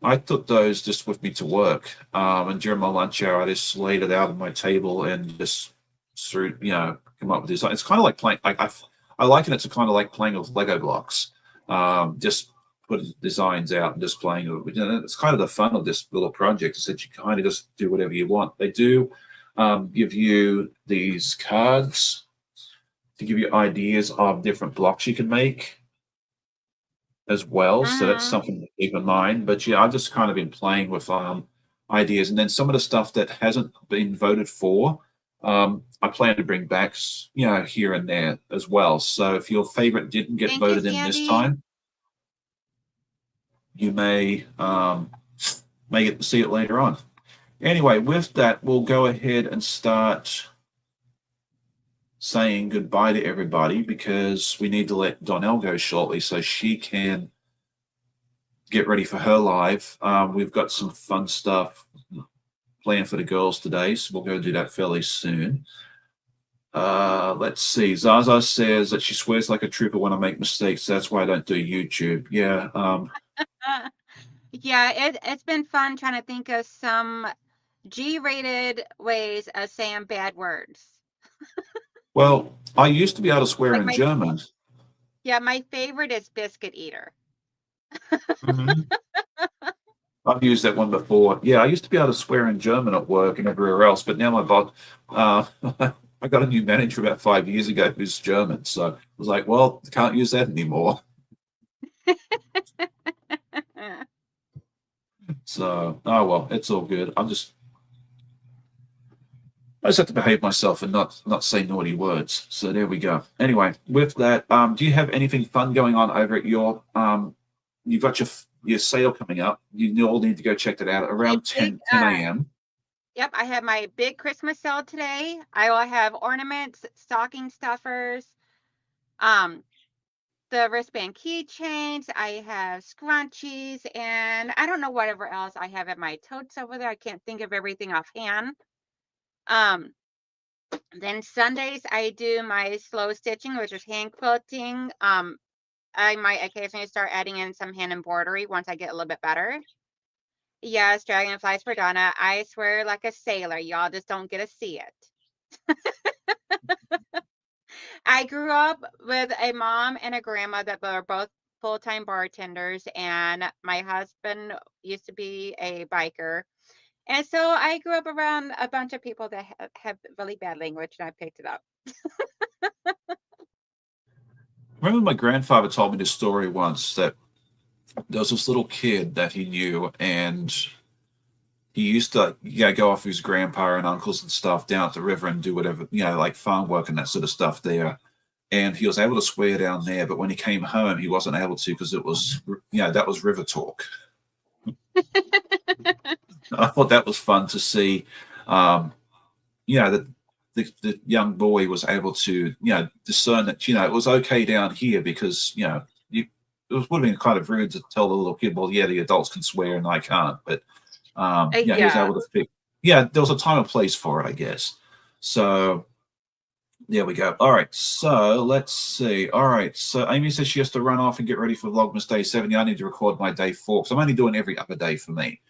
I took those just with me to work, and during my lunch hour, I just laid it out on my table and just come up with this. It's kind of like playing. I liken it to kind of like playing with Lego blocks. Just putting designs out and just playing with. It's kind of the fun of this little project is that you kind of just do whatever you want. They do give you these cards to give you ideas of different blocks you can make as well. So that's Mm-hmm. something to keep in mind. But yeah, I've just kind of been playing with ideas, and then some of the stuff that hasn't been voted for, I plan to bring back, here and there as well. So if your favorite didn't get Thank you, voted in this Sandy. time, you may get to see it later on. Anyway, with that, we'll go ahead and start saying goodbye to everybody because we need to let Donnell go shortly so she can get ready for her live. We've got some fun stuff planned for the girls today, so we'll go do that fairly soon. Let's see. Zaza says that she swears like a trooper when I make mistakes. That's why I don't do YouTube. Yeah. Yeah, it's been fun trying to think of some G-rated ways of saying bad words. Well, I used to be able to swear Like in German. my favorite is biscuit eater. Mhm. I've used that one before. Yeah, I used to be able to swear in German at work and everywhere else, but now my boss, uh, I got a new manager about 5 years ago who's German, so I was like, well, I can't use that anymore. So, oh well, it's all good. I just have to behave myself and not say naughty words. So there we go. Anyway, with that, do you have anything fun going on over at your you've got your sale coming up. You all need to go check that out My around big 10 a.m. Yep, I have my big Christmas sale today. I will have ornaments, stocking stuffers, um, the wristband keychains. I have scrunchies, and I don't know whatever else I have at my totes over there. I can't think of everything offhand. Um, then Sundays I do my slow stitching, which is hand quilting. I might occasionally start adding in some hand embroidery once I get a little bit better. Yes, dragonflies for Donna. I swear like a sailor. Y'all just don't get to see it. I grew up with a mom and a grandma that were both full-time bartenders, and my husband used to be a biker. And so I grew up around a bunch of people that have really bad language, and I picked it up. I remember my grandfather told me this story once that there was this little kid that he knew, and he used to go off with his grandpa and uncles and stuff down at the river and do whatever, like farm work and that sort of stuff there. And he was able to swear down there, but when he came home, he wasn't able to because it was, that was river talk. I thought that was fun to see. Um, that the young boy was able to, discern that, it was okay down here because, it would have been kind of rude to tell the little kid, well, yeah, the adults can swear and I can't. But, he was Yeah. able to pick, there was a time and place for it, I guess. So, there we go. All right. So let's see. All right. So Amy says she has to run off and get ready for Vlogmas Day 7. Yeah, I need to record my day 4 because I'm only doing every other day for me.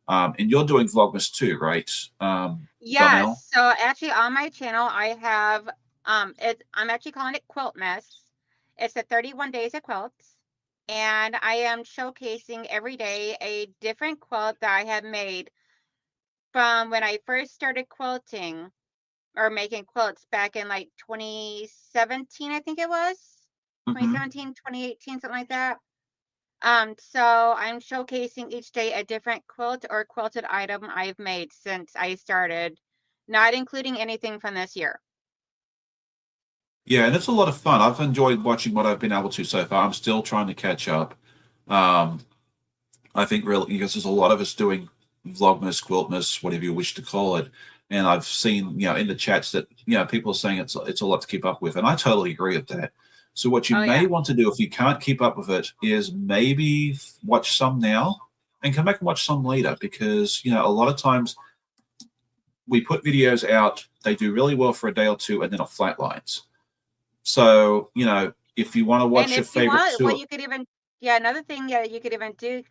And you're doing Vlogmas too, right? Donnell? Yes. So actually on my channel I have I'm actually calling it Quiltmas. It's the 31 days of quilts. And I am showcasing every day a different quilt that I have made from when I first started quilting or making quilts back in like 2017, I think it was. Mm-hmm. 2017, 2018, something like that. So I'm showcasing each day a different quilt or quilted item I've made since I started, not including anything from this year. Yeah, and it's a lot of fun. I've enjoyed watching what I've been able to so far. I'm still trying to catch up. Um, I think really because there's a lot of us doing Vlogmas, Quiltmas, whatever you wish to call it. And I've seen, in the chats that, people are saying it's a lot to keep up with. And I totally agree with that. So what you Oh may yeah. want to do if you can't keep up with it is maybe watch some now and come back and watch some later because, a lot of times we put videos out, they do really well for a day or two and then it flatlines. So, if you want to And watch your if you favorite want, what two, you could even, yeah, another thing that you could even do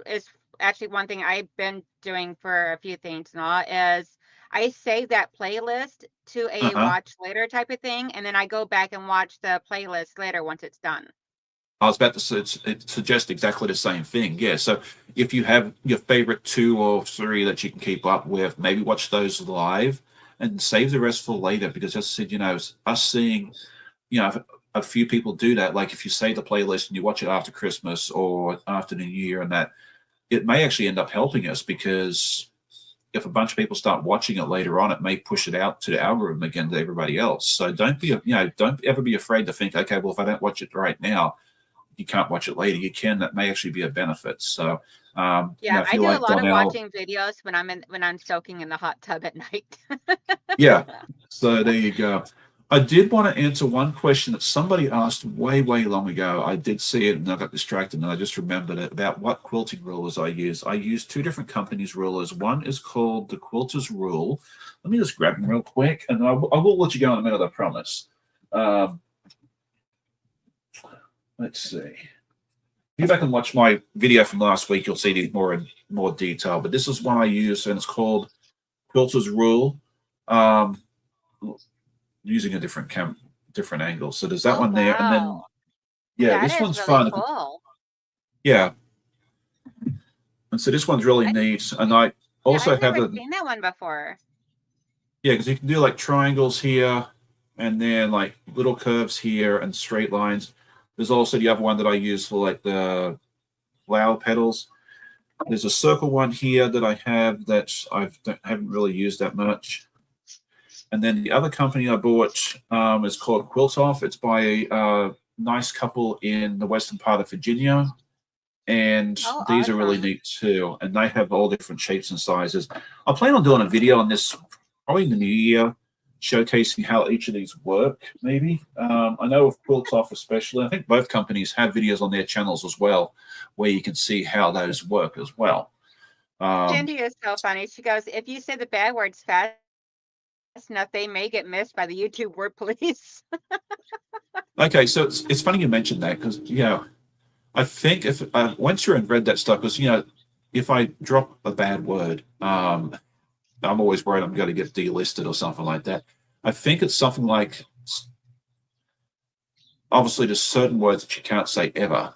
is actually one thing I've been doing for a few things now is I save that playlist to a uh-huh. watch later type of thing, and then I go back and watch the playlist later once it's done. I was about to say, it suggests exactly the same thing. Yeah. So if you have your favorite 2 or 3 that you can keep up with, maybe watch those live and save the rest for later. Because as I said, us seeing, a few people do that. Like if you save the playlist and you watch it after Christmas or after New Year and that, it may actually end up helping us because if a bunch of people start watching it later on, it may push it out to the algorithm again to everybody else. So don't ever be afraid to think, okay, well, if I don't watch it right now, you can't watch it later. You can. That may actually be a benefit. So, Yeah, if I you do a like lot of Donnell, watching videos when I'm soaking in the hot tub at night. yeah. So there you go. I did want to answer one question that somebody asked way, way long ago. I did see it and I got distracted and I just remembered it about what quilting rulers I use. I use 2 different companies' rulers. One is called the Quilter's Rule. Let me just grab them real quick and I will let you go in a minute, I promise. Um, let's see. If I can watch my video from last week, you'll see it more in more detail. But this is one I use, and it's called Quilter's Rule. Um, using a different angle. So there's that Oh, one there, and then wow. yeah, That this is one's really fun. cool. Yeah, and so this one's really neat. And I Yeah, also I've have never a seen that one before. yeah, because you can do like triangles here, and then like little curves here and straight lines. There's also the other one that I use for like the flower petals. There's a circle one here that I have that haven't really used that much. And then the other company I bought is called Quilt Off. It's by a nice couple in the western part of Virginia. And Oh, these are really awesome. neat too. And they have all different shapes and sizes. I plan on doing a video on this probably in the new year, showcasing how each of these work, maybe. I know with Quilt Off especially, I think both companies have videos on their channels as well, where you can see how those work as well. Cindy is so funny. She goes, if you say the bad words fast enough, they may get missed by the YouTube word police. Okay, so it's funny you mentioned that because I think if once you're in read that stuff, because if I drop a bad word, I'm always worried I'm going to get delisted or something like that. I think it's something like obviously there's certain words that you can't say ever,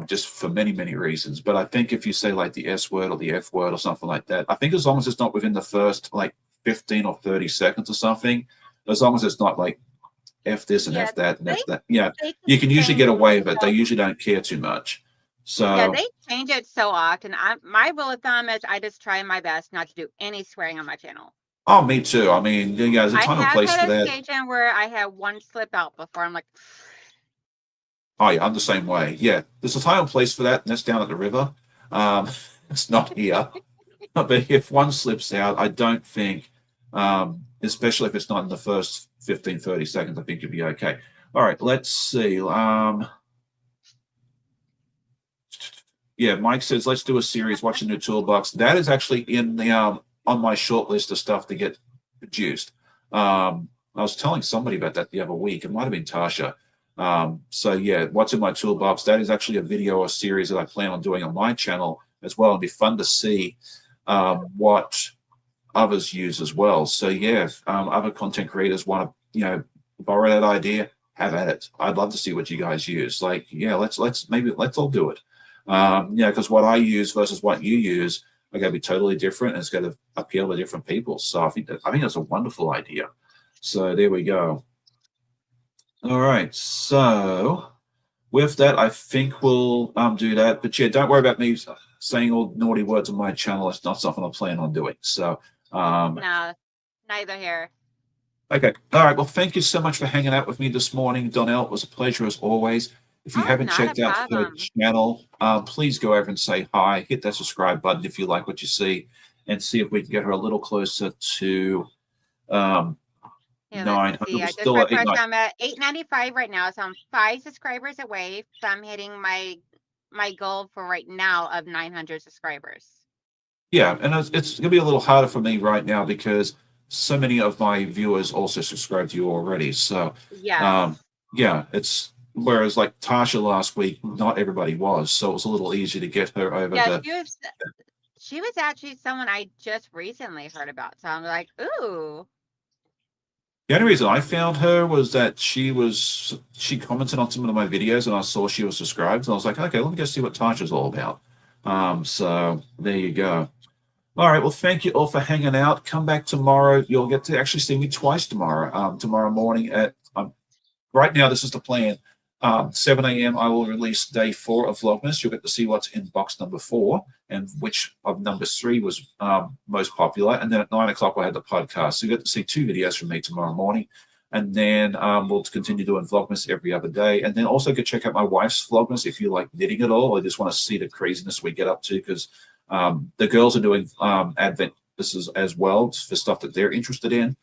just for many reasons. But I think if you say like the S word or the F word or something like that, I think as long as it's not within the first like 15 or 30 seconds or something, as long as it's not like F this and Yeah, F that and they F that, yeah, they you can usually change get it away with it. They so usually don't care too much. yeah, So they change it so often. My rule of thumb is I just try my best not to do any swearing on my channel. oh, me too. I mean, there's a I time and have place for had that. occasion where I had one slip out before. I'm like, Oh, yeah, I'm the same way. Yeah, there's a time and place for that, and that's down at the river. Um, it's not here. But if one slips out, I don't think, especially if it's not in the first 15, 30 seconds, I think you'll be okay. All right, let's see. Yeah, Mike says, let's do a series, watch the new toolbox. That is actually in the on my short list of stuff to get produced. I was telling somebody about that the other week. It might have been Tasha. So yeah, what's in my toolbox? That is actually a video or series that I plan on doing on my channel as well. It'd be fun to see what others use as well. So yeah, if other content creators want to, borrow that idea, have at it. I'd love to see what you guys use. Like, yeah, let's all do it. Because what I use versus what you use are going to be totally different, and it's going to appeal to different people. So I think that's a wonderful idea. So there we go. All right. So with that, I think we'll do that. But yeah, don't worry about me saying all naughty words on my channel. It's not something I plan on doing. So no, neither here. okay. All right. Well, thank you so much for hanging out with me this morning, Donnell. It was a pleasure as always. If you Oh, haven't not a checked out her problem. channel, please go over and say hi. Hit that subscribe button if you like what you see, and see if we can get her a little closer to um, Yeah, let's 900. see. We're I just still at refreshed. 890. I'm at 895 right now, so I'm 5 subscribers away from hitting my goal for right now of 900 subscribers. Yeah, and it's going to be a little harder for me right now because so many of my viewers also subscribe to you already. So, um, Yes. yeah, it's whereas like Tasha last week, not everybody was, so it was a little easier to get her over Yeah, the. she was actually someone I just recently heard about. So I'm like, ooh. The only reason I found her was that she commented on some of my videos and I saw she was subscribed and I was like, okay, let me go see what Tasha's all about. So there you go. All right. Well, thank you all for hanging out. Come back tomorrow. You'll get to actually see me twice tomorrow. Tomorrow morning at right now, this is the plan. 7 a.m. I will release day 4 of Vlogmas. You'll get to see what's in box number 4 and which of number 3 was most popular. And then at 9 o'clock, I had the podcast. So you get to see 2 videos from me tomorrow morning. And then we'll continue doing Vlogmas every other day. And then also go check out my wife's Vlogmas if you like knitting at all or just want to see the craziness we get up to because the girls are doing Advent this is as well for stuff that they're interested in.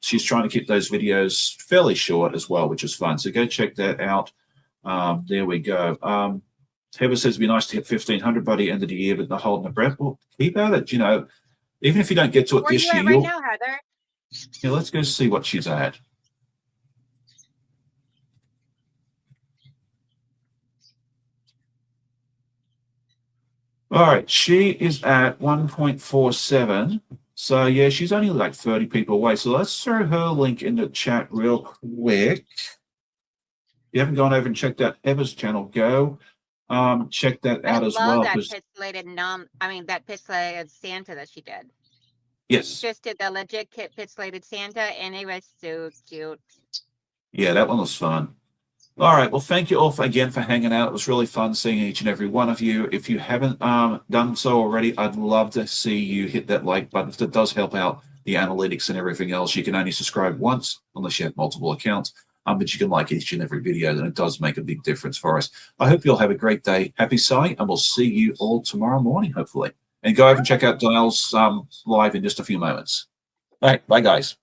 She's trying to keep those videos fairly short as well, which is fun. So go check that out. There we go. Heather says it'd be nice to hit 1,500 by the end of the year, but not holding the breath. Well, keep at it. Even if you don't get to it Where are you this year, at right now, Heather? let's go see what she's at. All right, she is at 1.47. So yeah, she's only like 30 people away. So let's throw her link in the chat real quick. If you haven't gone over and checked out Heather's channel, go check that I out as love well. that 'Cause pixelated that pixelated Santa that she did. yes, Just did the legit kit pixelated Santa, and it was so cute. yeah, that one was fun. All right. Well, thank you all again for hanging out. It was really fun seeing each and every one of you. If you haven't done so already, I'd love to see you hit that like button. That does help out the analytics and everything else. You can only subscribe once unless you have multiple accounts. But you can like each and every video, and it does make a big difference for us. I hope you all have a great day. Happy sight, and we'll see you all tomorrow morning, hopefully. And go over and check out Donnell's live in just a few moments. All right. Bye, guys.